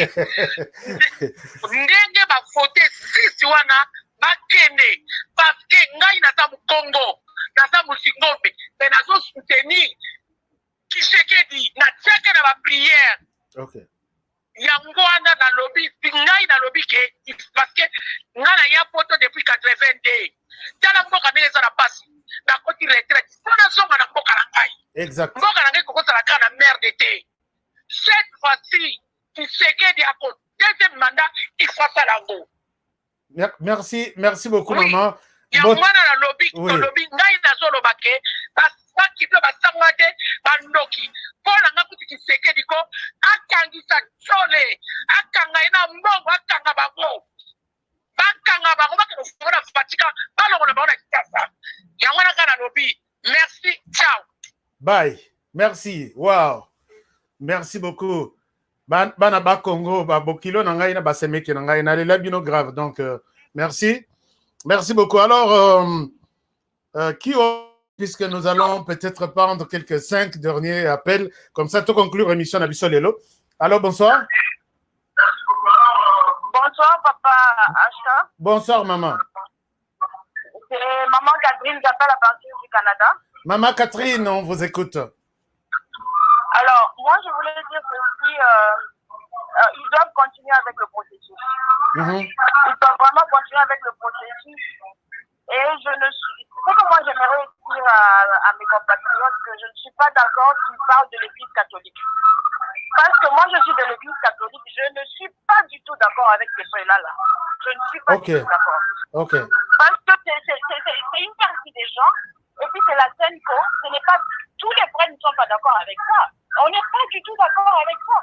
Speaker 20: Ndenge bafote 6 wana bakende parce que ngai naza Congo, naza Musingombe, mais nazo soutenir Tshisekedi na tiake na ba prière.
Speaker 1: OK.
Speaker 20: Yango wana na lobby, ngai na lobby ke parce que ngai na ya poto depuis 82. Tala mboka ndenge za na pasi. Na koti retraite. Sona zonga na mboka na ngai.
Speaker 1: Exact.
Speaker 20: Mboka na ngai kokota la kana merde te. Cette fois-ci, Tshisekedi a pour deuxième mandat, il fera ça là-haut.
Speaker 1: Merci beaucoup, oui. Maman.
Speaker 20: Yango wana na lobby, oui. Lobby ngai na zolo bake, ba kipe ba sangate, ba ndoki. Pona nga kuti Tshisekedi ko akangisa chole, akanga ina mbongo, akanga bango. Bakanga bango bakona fatika, balongo na bango na kitasa. Yango wana kana lobby. Merci, ciao.
Speaker 1: Bye. Merci. Wow. Merci beaucoup. Bana ba Congo, ba bokilo na ngai na ba semeki na ngai na lela bino grave. Donc merci. Merci beaucoup. Alors puisque nous allons peut-être prendre quelques 5 derniers appels comme ça tout conclure l'émission na biso lelo. Alors bonsoir.
Speaker 21: Bonsoir papa Acha.
Speaker 1: Bonsoir maman.
Speaker 21: C'est maman Catherine qui appelle à partir du Canada.
Speaker 1: Maman Catherine, on vous écoute.
Speaker 21: Alors, moi, je voulais dire que ils doivent continuer avec le processus. Ils doivent vraiment continuer avec le processus. Et ce que moi, j'aimerais dire à mes compatriotes, que je ne suis pas d'accord qu'ils parlent de l'Église catholique. Parce que moi, je suis de l'Église catholique. Je ne suis pas du tout d'accord avec ces frères-là. Je ne suis pas du tout d'accord.
Speaker 1: Okay.
Speaker 21: Parce que c'est une partie des gens. Et puis c'est la SENCO, ce n'est pas, tous les frères ne sont pas d'accord avec ça. On n'est pas du tout d'accord avec ça.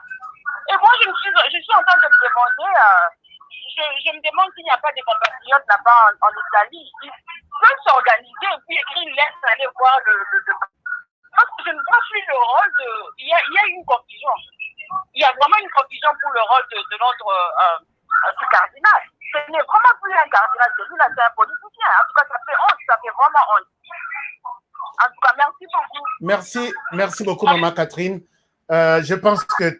Speaker 21: Et moi, je suis en train de me demander, je me demande s'il n'y a pas des compatriotes là-bas en Italie. Ils peuvent s'organiser et puis écrire une lettre, aller voir parce que je ne vois plus le rôle de... Il y a une confusion. Il y a vraiment une confusion pour le rôle de notre cardinal. Ce n'est vraiment plus un cardinal, c'est lui, là, c'est un politicien. En tout cas, ça fait honte, ça fait vraiment honte. En tout cas, merci beaucoup.
Speaker 1: Merci beaucoup, Maman Catherine. Je pense que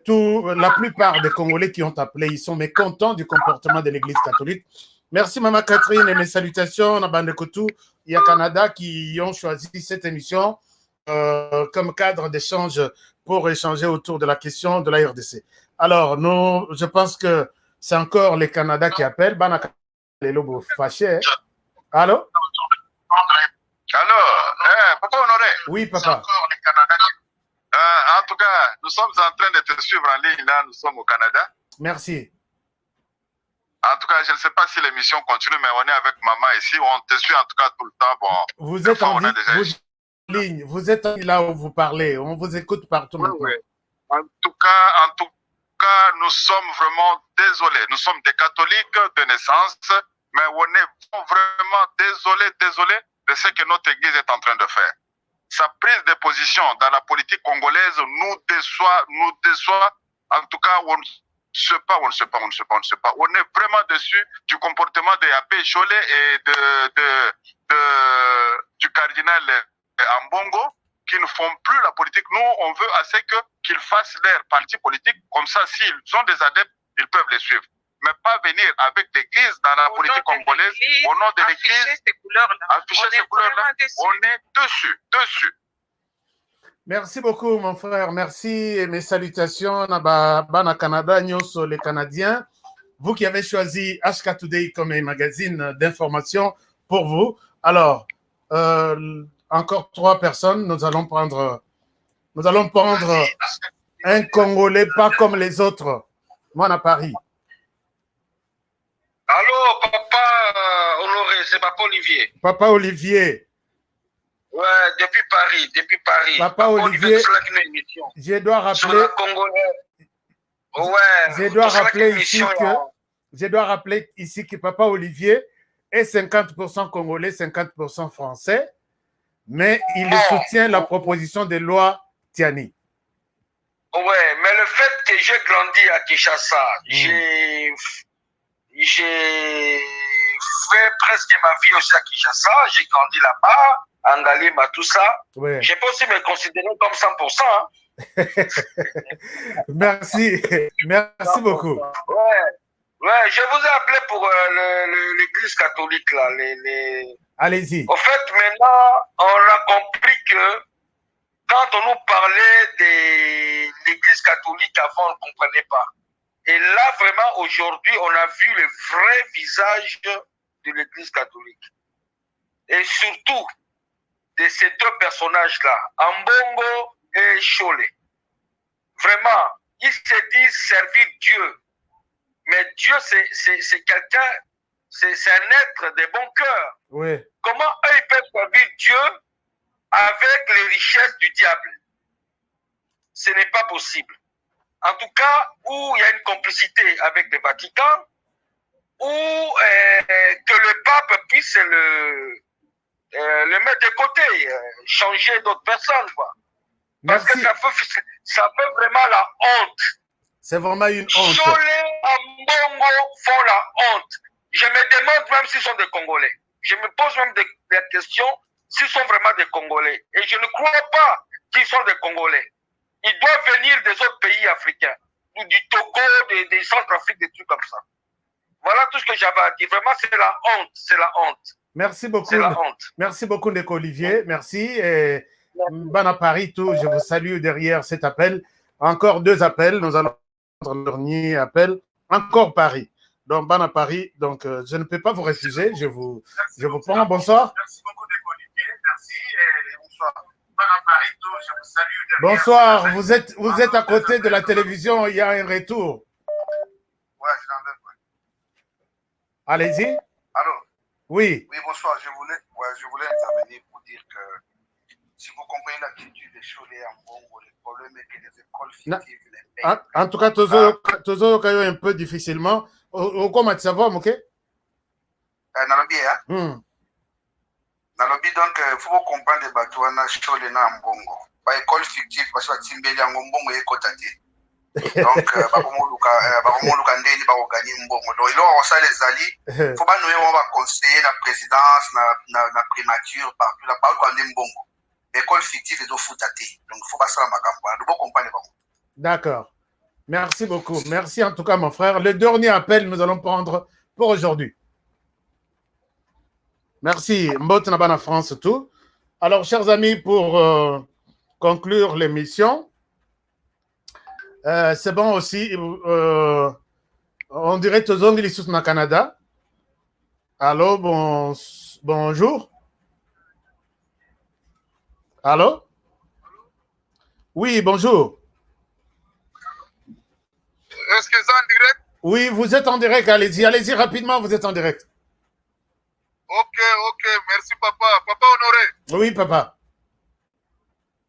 Speaker 1: la plupart des Congolais qui ont appelé, ils sont mécontents du comportement de l'Église catholique. Merci, Maman Catherine, et mes salutations à Bandekotou et à Canada qui ont choisi cette émission comme cadre d'échange pour échanger autour de la question de la RDC. Alors, je pense que c'est encore les Canada qui appellent. Les lobos fâchés. Allô?
Speaker 12: Allô, Papa Honoré.
Speaker 1: Oui, papa.
Speaker 12: En tout cas, nous sommes en train de te suivre en ligne, là, nous sommes au Canada.
Speaker 1: Merci.
Speaker 12: En tout cas, je ne sais pas si l'émission continue, mais on est avec maman ici, on te suit en tout cas tout le temps. Bon,
Speaker 1: vous êtes en ligne, vous êtes là où vous parlez, on vous écoute partout maintenant.
Speaker 12: Oui. En tout cas, nous sommes vraiment désolés. Nous sommes des catholiques de naissance, mais on est vraiment désolés de ce que notre Église est en train de faire. Sa prise de position dans la politique congolaise nous déçoit. En tout cas, on ne sait pas. On est vraiment déçus du comportement de Abbé Cholé et du cardinal Ambongo, qui ne font plus la politique. Nous, on veut assez qu'ils fassent leur parti politique. Comme ça, s'ils ont des adeptes, ils peuvent les suivre. Mais pas venir avec l'Église dans la politique congolaise, au nom de l'Église, afficher ces couleurs-là. On est dessus.
Speaker 1: Merci beaucoup, mon frère. Merci et mes salutations à Bana Canada, Nyoso, les Canadiens. Vous qui avez choisi HK Today comme un magazine d'information pour vous. Alors, encore 3 personnes. Nous allons prendre un Congolais pas comme les autres. Moi, à Paris.
Speaker 3: Allô, Papa Honoré, c'est Papa Olivier.
Speaker 1: Papa Olivier.
Speaker 3: Ouais, depuis Paris.
Speaker 1: Papa Olivier, je dois rappeler. Je dois rappeler ici que Papa Olivier est 50% congolais, 50% français, mais il soutient la proposition de loi Tiani.
Speaker 3: Ouais, mais le fait que j'ai grandi à Kinshasa, j'ai fait presque ma vie aussi à Kinshasa, j'ai grandi là-bas, en Galima, tout ça. Ouais. Je peux aussi me considérer comme 100%. Hein.
Speaker 1: Merci beaucoup.
Speaker 3: Ouais, je vous ai appelé pour l'église catholique, là.
Speaker 1: Allez-y.
Speaker 3: Au fait, maintenant, on a compris que quand on nous parlait de l'église catholique avant, on ne comprenait pas. Et là, vraiment, aujourd'hui, on a vu le vrai visage de l'église catholique. Et surtout, de ces 2 personnages-là, Ambongo et Cholé. Vraiment, ils se disent servir Dieu. Mais Dieu, c'est quelqu'un, c'est un être de bon cœur.
Speaker 1: Oui.
Speaker 3: Comment eux, ils peuvent servir Dieu avec les richesses du diable? Ce n'est pas possible. En tout cas, où il y a une complicité avec le Vatican, où que le pape puisse le mettre de côté, changer d'autres personnes, quoi. Parce que ça fait vraiment la honte.
Speaker 1: C'est vraiment une honte.
Speaker 3: Cholé et Ambongo font la honte. Je me demande même s'ils sont des Congolais. Je me pose même des questions s'ils sont vraiment des Congolais. Et je ne crois pas qu'ils sont des Congolais. Ils doivent venir des autres pays africains, du Togo, des Centrafrique, des trucs comme ça. Voilà tout ce que j'avais à dire. Vraiment, c'est la honte. C'est la honte.
Speaker 1: Merci beaucoup.
Speaker 3: C'est la honte.
Speaker 1: Merci beaucoup, Ndeko Olivier. Merci. Et Bana Paris, tout, je vous salue derrière cet appel. Encore 2 appels. Nous allons prendre le dernier appel. Encore Paris. Donc, Bana Paris. Donc, je ne peux pas vous refuser. Je vous prends. Bonsoir.
Speaker 3: Merci beaucoup, Ndeko Olivier. Merci et bonsoir. Bana Paris, tout, je vous salue derrière.
Speaker 1: Bonsoir. Vous êtes à côté de la télévision. Il y a un retour.
Speaker 3: Ouais, je l'enlève.
Speaker 1: Allez-y.
Speaker 3: Allô?
Speaker 1: Oui.
Speaker 3: Oui, bonsoir. Je voulais intervenir pour dire que
Speaker 16: si vous comprenez la culture des Cholet en Bongo, le problème est que les écoles fictives, les pays.
Speaker 7: En tout cas, Tozo un peu difficilement. Comment tu savoir, ok?
Speaker 16: Nalobi, hein? Nalobi, donc, il faut comprendre les bateaux en Cholet en Bongo. Pas école fictive, parce que Timbeli en Bongo est côté. Donc, bakomoluka ndeni bakoganye mbongo donc ilo osala ezali faut banoye on va conseiller la présidence na primature partout la parole kwande mbongo l'école fictive ezofuta te donc faut basala makambo wana dobo comprendre bango.
Speaker 7: D'accord, merci beaucoup, merci en tout cas mon frère. Le dernier appel nous allons prendre pour aujourd'hui. Merci Mbot Nabana France tout. Alors chers amis, pour conclure l'émission, c'est bon aussi. On dirait que Tozong est au Canada. Allô, bonjour. Allô? Oui, bonjour.
Speaker 17: Est-ce que c'est en direct?
Speaker 7: Oui, vous êtes en direct. Allez-y, allez-y rapidement, vous êtes en direct.
Speaker 17: Ok, merci papa. Papa Honoré.
Speaker 7: Oui, papa.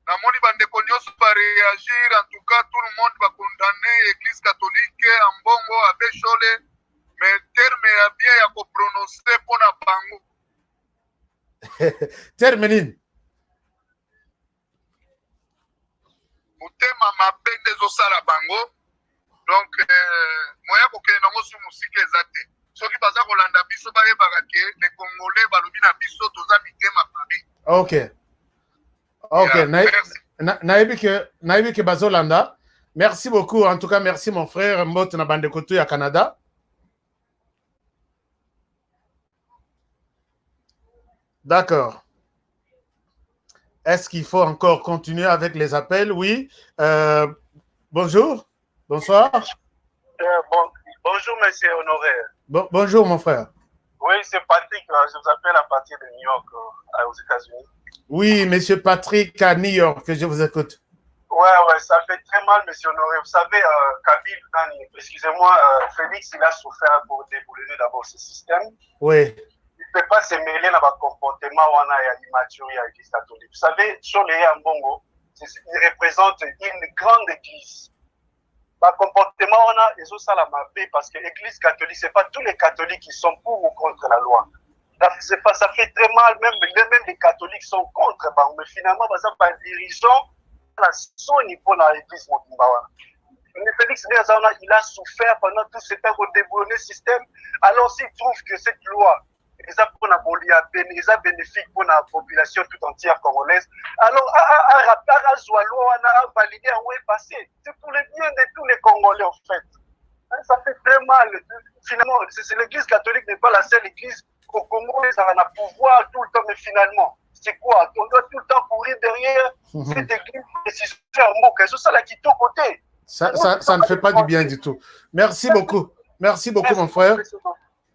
Speaker 17: Namoni bandeko nyonso va réagir, en tout cas tout le monde va condamner l'église catholique en Bongo à Béchole, mais terme ya bien ya ko prononcer pour na bango.
Speaker 7: Termine.
Speaker 17: Mutema mabe ndezo sala bango. Donc moya ko kena mosu musike ezate. Soki baza kolanda biso ba yebaka ke les Congolais balobi na biso toza mitema mabe.
Speaker 7: OK. Ok, Naïbi Bazolanda. Merci beaucoup. En tout cas, merci mon frère Mbot Nabandekotou à Canada. D'accord. Est-ce qu'il faut encore continuer avec les appels? Oui. Bonjour. Bonsoir.
Speaker 5: Bonjour, monsieur Honoré.
Speaker 7: Bonjour, mon frère.
Speaker 5: Oui, c'est Patrick. Je vous appelle à partir de New York, aux États-Unis.
Speaker 7: Oui, monsieur Patrick à New York, je vous écoute.
Speaker 5: Ouais, ça fait très mal, monsieur Honoré. Vous savez, Kabyle, excusez-moi, Félix, il a souffert pour déboulonner d'abord ce système.
Speaker 7: Oui.
Speaker 5: Il ne peut pas se mêler dans le comportement où on a l'immaturité à l'église catholique. Vous savez, sur les Mbongo, il représente une grande église. Le comportement on a, ils ont ça la mappé parce que l'église catholique, ce n'est pas tous les catholiques qui sont pour ou contre la loi. Ça fait très mal, même les catholiques sont contre, mais finalement, les dirigeants, son niveau dans l'église Mokimbawana. Félix Nézana, il a souffert pendant tout ce temps au déboulonner le système. Alors, s'il trouve que cette loi est bénéfique pour la population tout entière congolaise, alors, la loi a validé un way passé. C'est pour le bien de tous les Congolais, en fait. Ça fait très mal. Finalement, l'église catholique n'est pas la seule église au Congo, ils ont un pouvoir tout le temps, mais finalement, c'est quoi? On doit tout le temps courir derrière cette église et se faire un mot. C'est ça là qui est au côté.
Speaker 7: Ça ne fait pas du bien du tout. Merci beaucoup. Merci beaucoup, mon frère.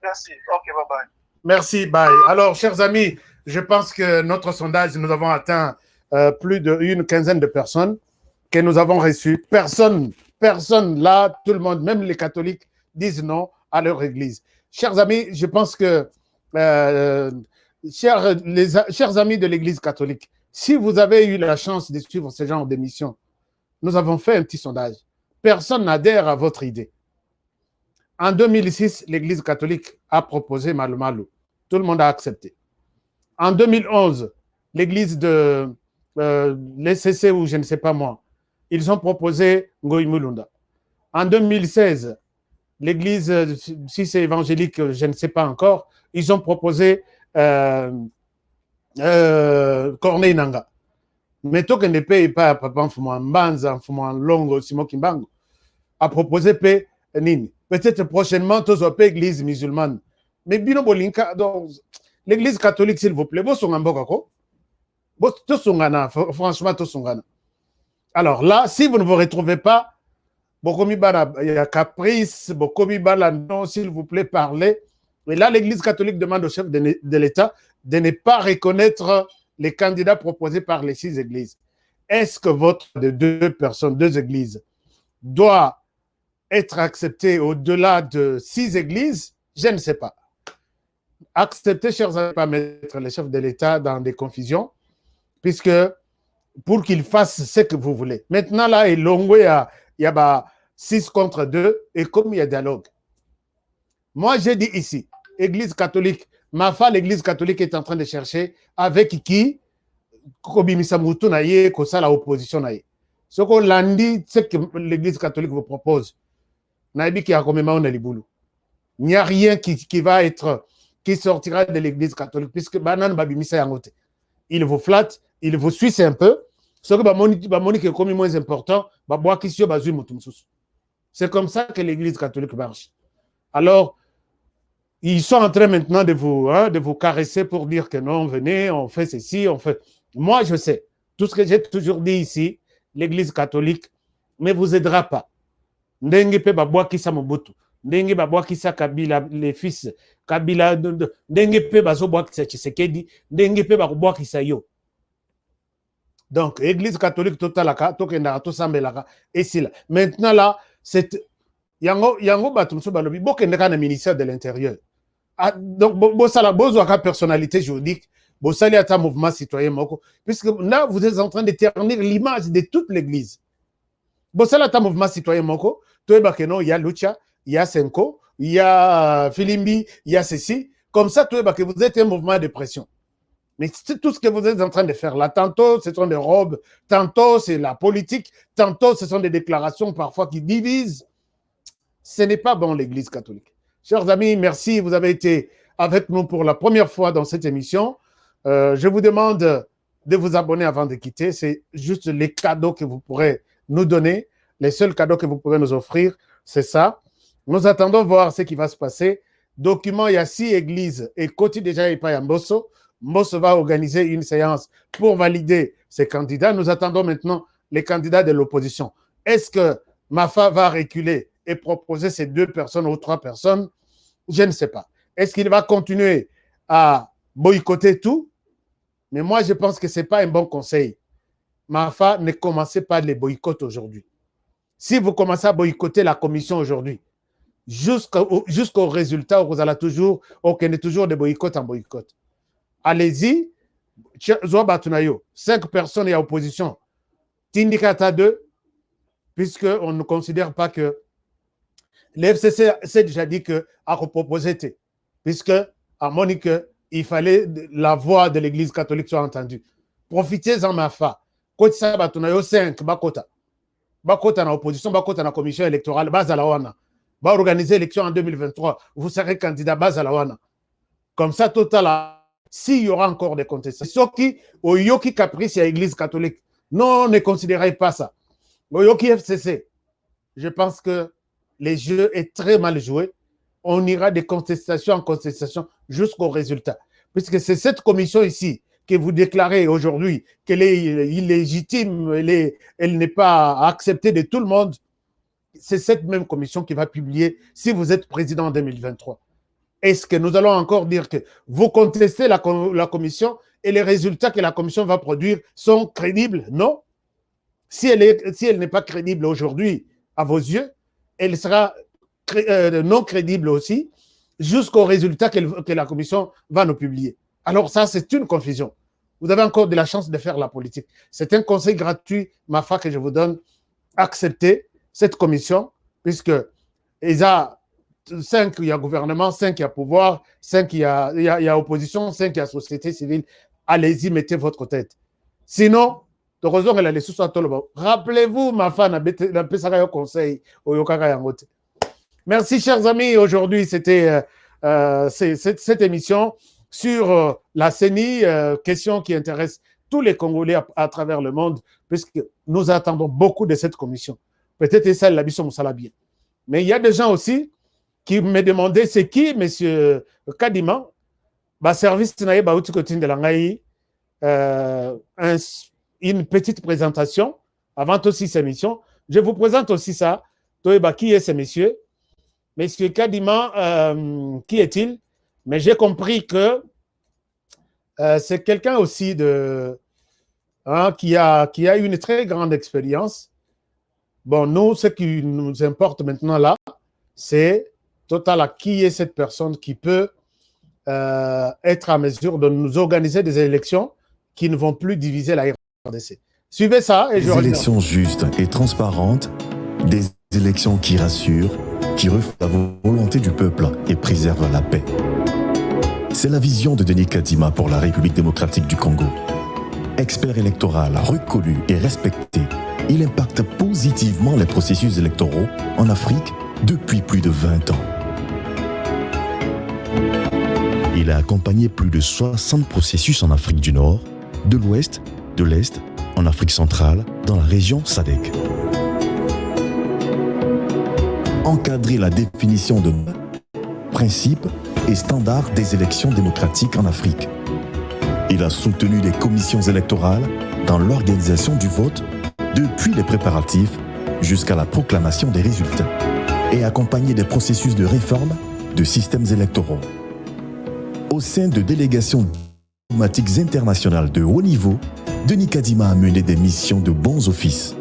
Speaker 5: Merci. Ok, bye bye.
Speaker 7: Merci, bye. Alors, chers amis, je pense que notre sondage, nous avons atteint plus d'une quinzaine de personnes que nous avons reçues. Personne là, tout le monde, même les catholiques, disent non à leur église. Chers amis, je pense que chers amis de l'Église catholique, si vous avez eu la chance de suivre ce genre d'émission, nous avons fait un petit sondage. Personne n'adhère à votre idée. En 2006, l'Église catholique a proposé Malou Malou. Tout le monde a accepté. En 2011, l'Église de l'ECC ou je ne sais pas moi, ils ont proposé Ngoï Mulunda. En 2016, l'Église, si c'est évangélique, je ne sais pas encore, ils ont proposé Corneille Nanga. Mais tout que ne paye pas Papa Mfouman Mbanza, Mfouman Longo, Simon Kimbango, a proposé P. Nini. Peut-être prochainement, tous aux églises musulmanes. Mais Bino Bolinka, donc, l'église catholique, s'il vous plaît, franchement, alors là, si vous ne vous retrouvez pas, il y a caprice, non, s'il vous plaît, parlez. Et là, l'Église catholique demande au chef de l'État de ne pas reconnaître les candidats proposés par les 6 églises. Est-ce que votre de 2 personnes, 2 églises, doit être accepté au-delà de 6 églises? Je ne sais pas. Acceptez, chers amis, pas mettre les chefs de l'État dans des confusions, puisque pour qu'il fasse ce que vous voulez. Maintenant, là, il y a 6 contre 2, et comme il y a dialogue. Moi, j'ai dit ici, Église catholique, ma femme, l'Église catholique est en train de chercher avec qui, Kobimisa Moutou naye, kosa la opposition naye. Ce qu'on l'a dit, c'est que l'Église catholique vous propose. Naïbi qui a comme il n'y a rien qui sortira de l'Église catholique, puisque Banan Babimisa Yangote. Il vous flatte, il vous suisse un peu. Ce que Monique est comme moins important, c'est comme ça que l'Église catholique marche. Alors, ils sont en train maintenant de vous caresser pour dire que non, venez, on fait ceci, on fait... Moi, je sais, tout ce que j'ai toujours dit ici, l'Église catholique ne vous aidera pas. Ndenge pe babwa kisa Mobutu, ndenge babwa kisa Kabila, les fils Kabila, ndenge pe bazobwa kisa Tshisekedi, ndenge pe babwa kisa yo. Donc, l'Église catholique totalaka, tokenda to sambelaka, et c'est là. Maintenant là, c'est yango batumso balobi bokendeka na ministère de l'Intérieur. Ah, donc bosala bozwaka personnalité juridique, bosali ata mouvement citoyen moko, puisque là vous êtes en train de ternir l'image de toute l'Église. Bosala ata mouvement citoyen moko, toyeba que non, il y a Lucha, il y a Senko, il y a Filimbi, il y a ceci, comme ça toyeba que vous êtes un mouvement de pression. Mais c'est tout ce que vous êtes en train de faire là. Tantôt, ce sont des robes, tantôt, c'est la politique, tantôt, ce sont des déclarations parfois qui divisent. Ce n'est pas bon, l'Église catholique. Chers amis, merci. Vous avez été avec nous pour la première fois dans cette émission. Je vous demande de vous abonner avant de quitter. C'est juste les cadeaux que vous pourrez nous donner. Les seuls cadeaux que vous pourrez nous offrir, c'est ça. Nous attendons voir ce qui va se passer. Document, il y a 6 églises. Et côté déjà, il n'y a pas Mbosso. Mbosso va organiser une séance pour valider ses candidats. Nous attendons maintenant les candidats de l'opposition. Est-ce que Mafa va reculer et proposer ces 2 personnes ou 3 personnes? Je ne sais pas. Est-ce qu'il va continuer à boycotter tout? Mais moi, je pense que ce n'est pas un bon conseil. Mafa, ne commencez pas les boycotts aujourd'hui. Si vous commencez à boycotter la commission aujourd'hui, jusqu'au résultat, vous allez toujours, toujours de boycott en boycott. Allez-y, 5 personnes et opposition. Tindikata 2, puisqu'on ne considère pas que l'FCC s'est déjà dit qu'à proposer, puisque à Monique, il fallait la voix de l'Église catholique soit entendue. Profitez-en, Mafa. Côte ça, Batunayo 5, Bakota. Bakota na opposition, Bakota na commission électorale, Bazalawana. Va organiser l'élection en 2023. Vous serez candidat Bazalawana. Comme ça, total. S'il y aura encore des contestations, au Yoki Caprice et à l'Église catholique, non, ne considérez pas ça. Au Yoki FCC, je pense que le jeu est très mal joué. On ira de contestation en contestation jusqu'au résultat. Puisque c'est cette commission ici que vous déclarez aujourd'hui qu'elle est illégitime, elle n'est pas acceptée de tout le monde. C'est cette même commission qui va publier si vous êtes président en 2023. Est-ce que nous allons encore dire que vous contestez la commission et les résultats que la commission va produire sont crédibles? Non. Si elle n'est pas crédible aujourd'hui à vos yeux, elle sera non crédible aussi jusqu'au résultat que la commission va nous publier. Alors ça, c'est une confusion. Vous avez encore de la chance de faire la politique. C'est un conseil gratuit, Mafa, que je vous donne. Acceptez cette commission, puisque il y a 5, il y a gouvernement, 5, il y a pouvoir, 5, il y a opposition, 5, il y a société civile. Allez-y, mettez votre tête. Sinon, heureusement, elle a les sous à tout. Rappelez-vous, ma femme, la conseil au Yokaka Yangote. Merci, chers amis. Aujourd'hui, c'était cette émission sur la CENI, question qui intéresse tous les Congolais à travers le monde, puisque nous attendons beaucoup de cette commission. Peut-être ça, la mission Moussala bien. Mais il y a des gens aussi qui me demandaient c'est qui, M. Kadima, service de l'Angaï, une petite présentation avant aussi ces missions. Je vous présente aussi ça. Qui est ce monsieur? Monsieur Kadima, qui est-il? Mais j'ai compris que c'est quelqu'un aussi qui a une très grande expérience. Bon, nous, ce qui nous importe maintenant là, c'est total qui est cette personne qui peut être à mesure de nous organiser des élections qui ne vont plus diviser la RDC. Suivez ça et je
Speaker 4: Des
Speaker 7: reviens.
Speaker 4: élections justes et transparentes, des élections qui rassurent, qui reflètent la volonté du peuple et préservent la paix. C'est la vision de Denis Kadima pour la République démocratique du Congo. Expert électoral reconnu et respecté, il impacte positivement les processus électoraux en Afrique depuis plus de 20 ans. Il a accompagné plus de 60 processus en Afrique du Nord, de l'Ouest, de l'Est, en Afrique centrale, dans la région SADC. Encadrer la définition de principes et standards des élections démocratiques en Afrique. Il a soutenu les commissions électorales dans l'organisation du vote depuis les préparatifs jusqu'à la proclamation des résultats et accompagné des processus de réforme de systèmes électoraux. Au sein de délégations diplomatiques internationales de haut niveau, Denis Kadima a mené des missions de bons offices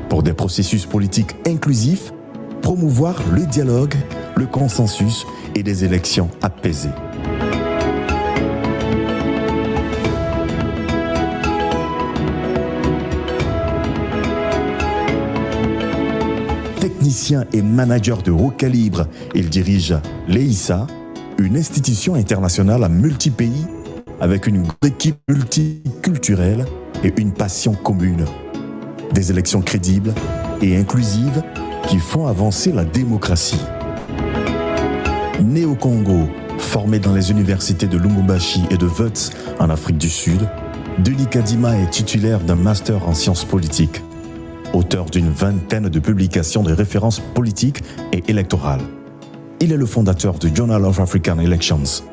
Speaker 4: pour des processus politiques inclusifs, promouvoir le dialogue, le consensus et des élections apaisées. Technicien et manager de haut calibre, il dirige l'EISA, une institution internationale à multi-pays avec une équipe multiculturelle et une passion commune. Des élections crédibles et inclusives qui font avancer la démocratie. Né au Congo, formé dans les universités de Lubumbashi et de Wits en Afrique du Sud, Denis Kadima est titulaire d'un master en sciences politiques, auteur d'une vingtaine de publications de références politiques et électorales. Il est le fondateur du Journal of African Elections.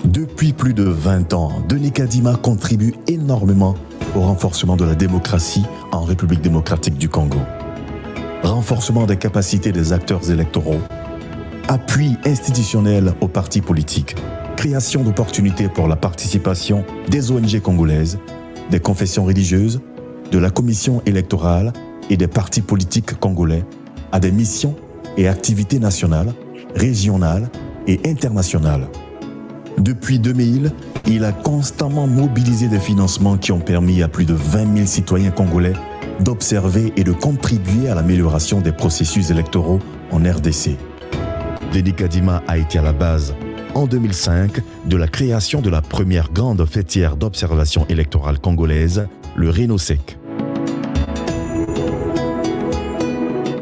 Speaker 4: Depuis plus de 20 ans, Denis Kadima contribue énormément au renforcement de la démocratie en République démocratique du Congo. Renforcement des capacités des acteurs électoraux, appui institutionnel aux partis politiques, création d'opportunités pour la participation des ONG congolaises, des confessions religieuses, de la commission électorale et des partis politiques congolais à des missions et activités nationales, régionales et internationales. Depuis 2000, il a constamment mobilisé des financements qui ont permis à plus de 20 000 citoyens congolais d'observer et de contribuer à l'amélioration des processus électoraux en RDC. Denis Kadima a été à la base, en 2005, de la création de la première grande fêtière d'observation électorale congolaise, le RENOSEC.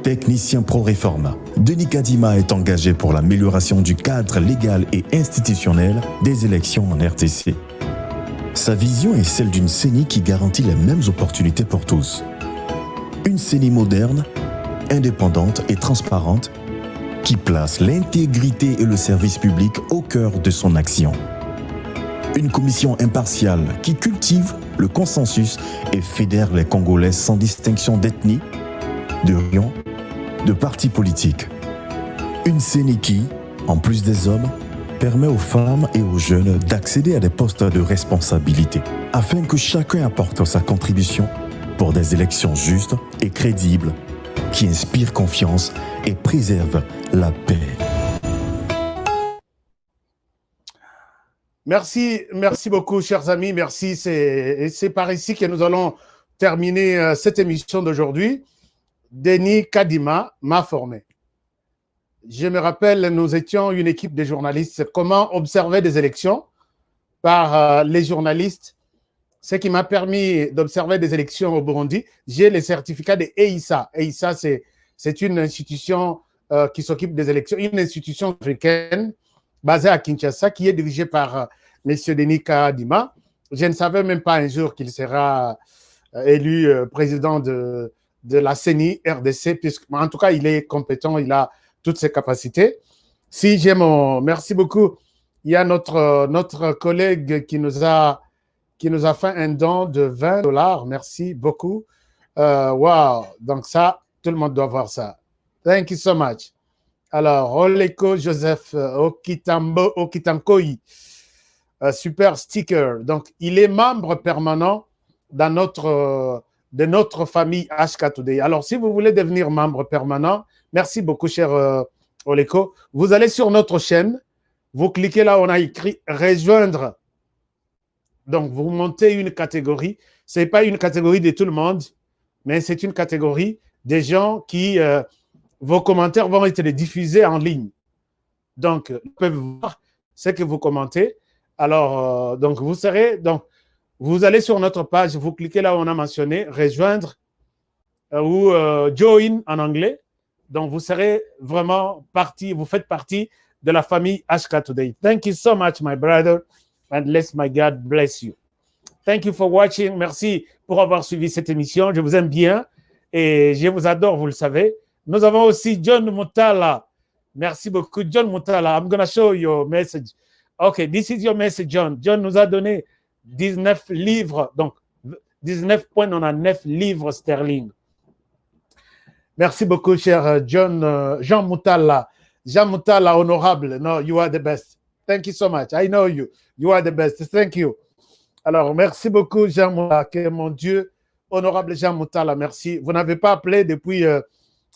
Speaker 4: Technicien pro-réforme, Denis Kadima est engagé pour l'amélioration du cadre légal et institutionnel des élections en RDC. Sa vision est celle d'une CENI qui garantit les mêmes opportunités pour tous. Une CENI moderne, indépendante et transparente qui place l'intégrité et le service public au cœur de son action. Une commission impartiale qui cultive le consensus et fédère les Congolais sans distinction d'ethnie, de région, de partis politiques. Une CENI qui, en plus des hommes, permet aux femmes et aux jeunes d'accéder à des postes de responsabilité, afin que chacun apporte sa contribution pour des élections justes et crédibles, qui inspirent confiance et préservent la paix.
Speaker 7: Merci beaucoup, chers amis. Merci. C'est par ici que nous allons terminer cette émission d'aujourd'hui. Denis Kadima m'a formé. Je me rappelle, nous étions une équipe de journalistes. Comment observer des élections par les journalistes? Ce qui m'a permis d'observer des élections au Burundi, j'ai les certificats de EISA. EISA, c'est une institution qui s'occupe des élections, une institution africaine basée à Kinshasa qui est dirigée par M. Denis Kadima. Je ne savais même pas un jour qu'il sera élu président de la CENI RDC, puisque, en tout cas, il est compétent, il a toutes ses capacités. Si j'ai merci beaucoup. Il y a notre collègue qui nous a fait un don de $20. Merci beaucoup. Wow. Donc ça, tout le monde doit voir ça. Thank you so much. Alors, Oleko Joseph Okitankoi, super sticker. Donc, il est membre permanent de notre famille HK Today. Alors, si vous voulez devenir membre permanent, merci beaucoup, cher Oleko. Vous allez sur notre chaîne, vous cliquez là, on a écrit « Rejoindre ». Donc, vous montez une catégorie. Ce n'est pas une catégorie de tout le monde, mais c'est une catégorie des gens qui, vos commentaires vont être diffusés en ligne. Donc, ils peuvent voir ce que vous commentez. Alors, donc, vous allez sur notre page, vous cliquez là où on a mentionné, rejoindre ou join en anglais. Donc, vous serez vraiment vous faites partie de la famille HK Today. Thank you so much, my brother, and let my God bless you. Thank you for watching. Merci pour avoir suivi cette émission. Je vous aime bien et je vous adore, vous le savez. Nous avons aussi John Mutala. Merci beaucoup, John Mutala. I'm going to show your message. Okay, this is your message, John. John nous a donné 19 livres, donc 19,9 livres sterling. Merci beaucoup, cher Jean Moutala. Jean Moutala, honorable. No, you are the best. Thank you so much. I know you. You are the best. Thank you. Alors, merci beaucoup, Jean Moutala. Que mon Dieu, honorable Jean Moutala, merci. Vous n'avez pas appelé depuis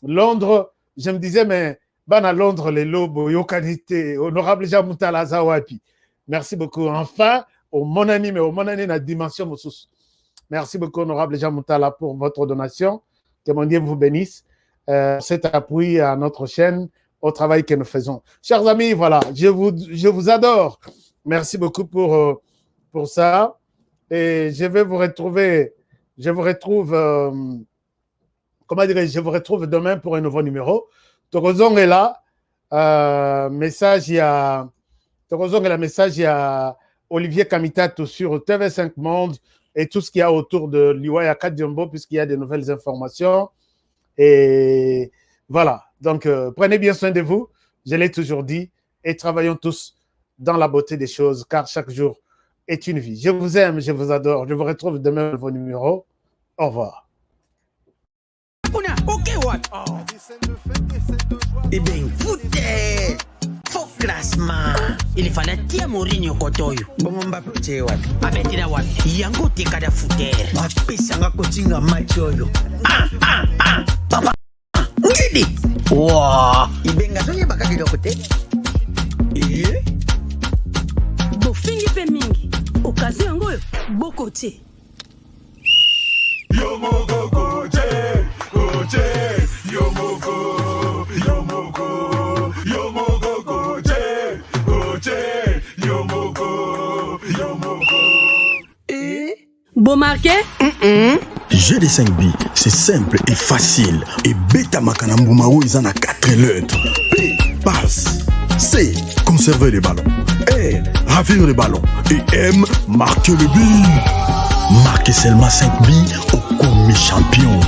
Speaker 7: Londres. Je me disais, mais à Londres, les lobes, yo qualité. Honorable Jean Moutala, Zawapi. Merci beaucoup. Enfin, au mon ami, mais au mon ami, la dimension Moussous. Merci beaucoup, honorable Jean Moutala, pour votre donation. Que mon Dieu vous bénisse. Cet appui à notre chaîne, au travail que nous faisons. Chers amis, voilà, je vous adore. Merci beaucoup pour ça. Et je vais vous retrouver, je vous retrouve demain pour un nouveau numéro. Torozong est là. Message, il y a Olivier Kamitato sur TV5 Monde et tout ce qu'il y a autour de l'Iwaya Kadiombo, puisqu'il y a de nouvelles informations. Et voilà, donc prenez bien soin de vous, je l'ai toujours dit, et travaillons tous dans la beauté des choses, car chaque jour est une vie. Je vous aime, je vous adore, je vous retrouve demain dans vos numéros. Au revoir.
Speaker 6: Eh bien, foutez! Faux classement! Il fallait tirer Mourinho Kotoyo. Bon, Mbappé, tu es wapi? Abetira wapi? Yango te kada fouter. Apesanga kotinga match oyo. Papa! Ngidi! Wow! Ibenga zonye bakaki dokote? Eh?
Speaker 22: Bofingi pe mingi. Okazi yango yo, bokote.
Speaker 1: Yomoko koche, koche, yomoko, yomoko, yomoko koche, koche, yomoko, yomoko.
Speaker 22: Bon marqué?
Speaker 23: Jeu de 5 billes, c'est simple et facile. Et Beta Makanambumao, ils en a 4 lettres. P, passe. C, conserver les ballons. R, ravir les ballons. Et M, marquer le but. Marquez seulement 5 billes au commis champion.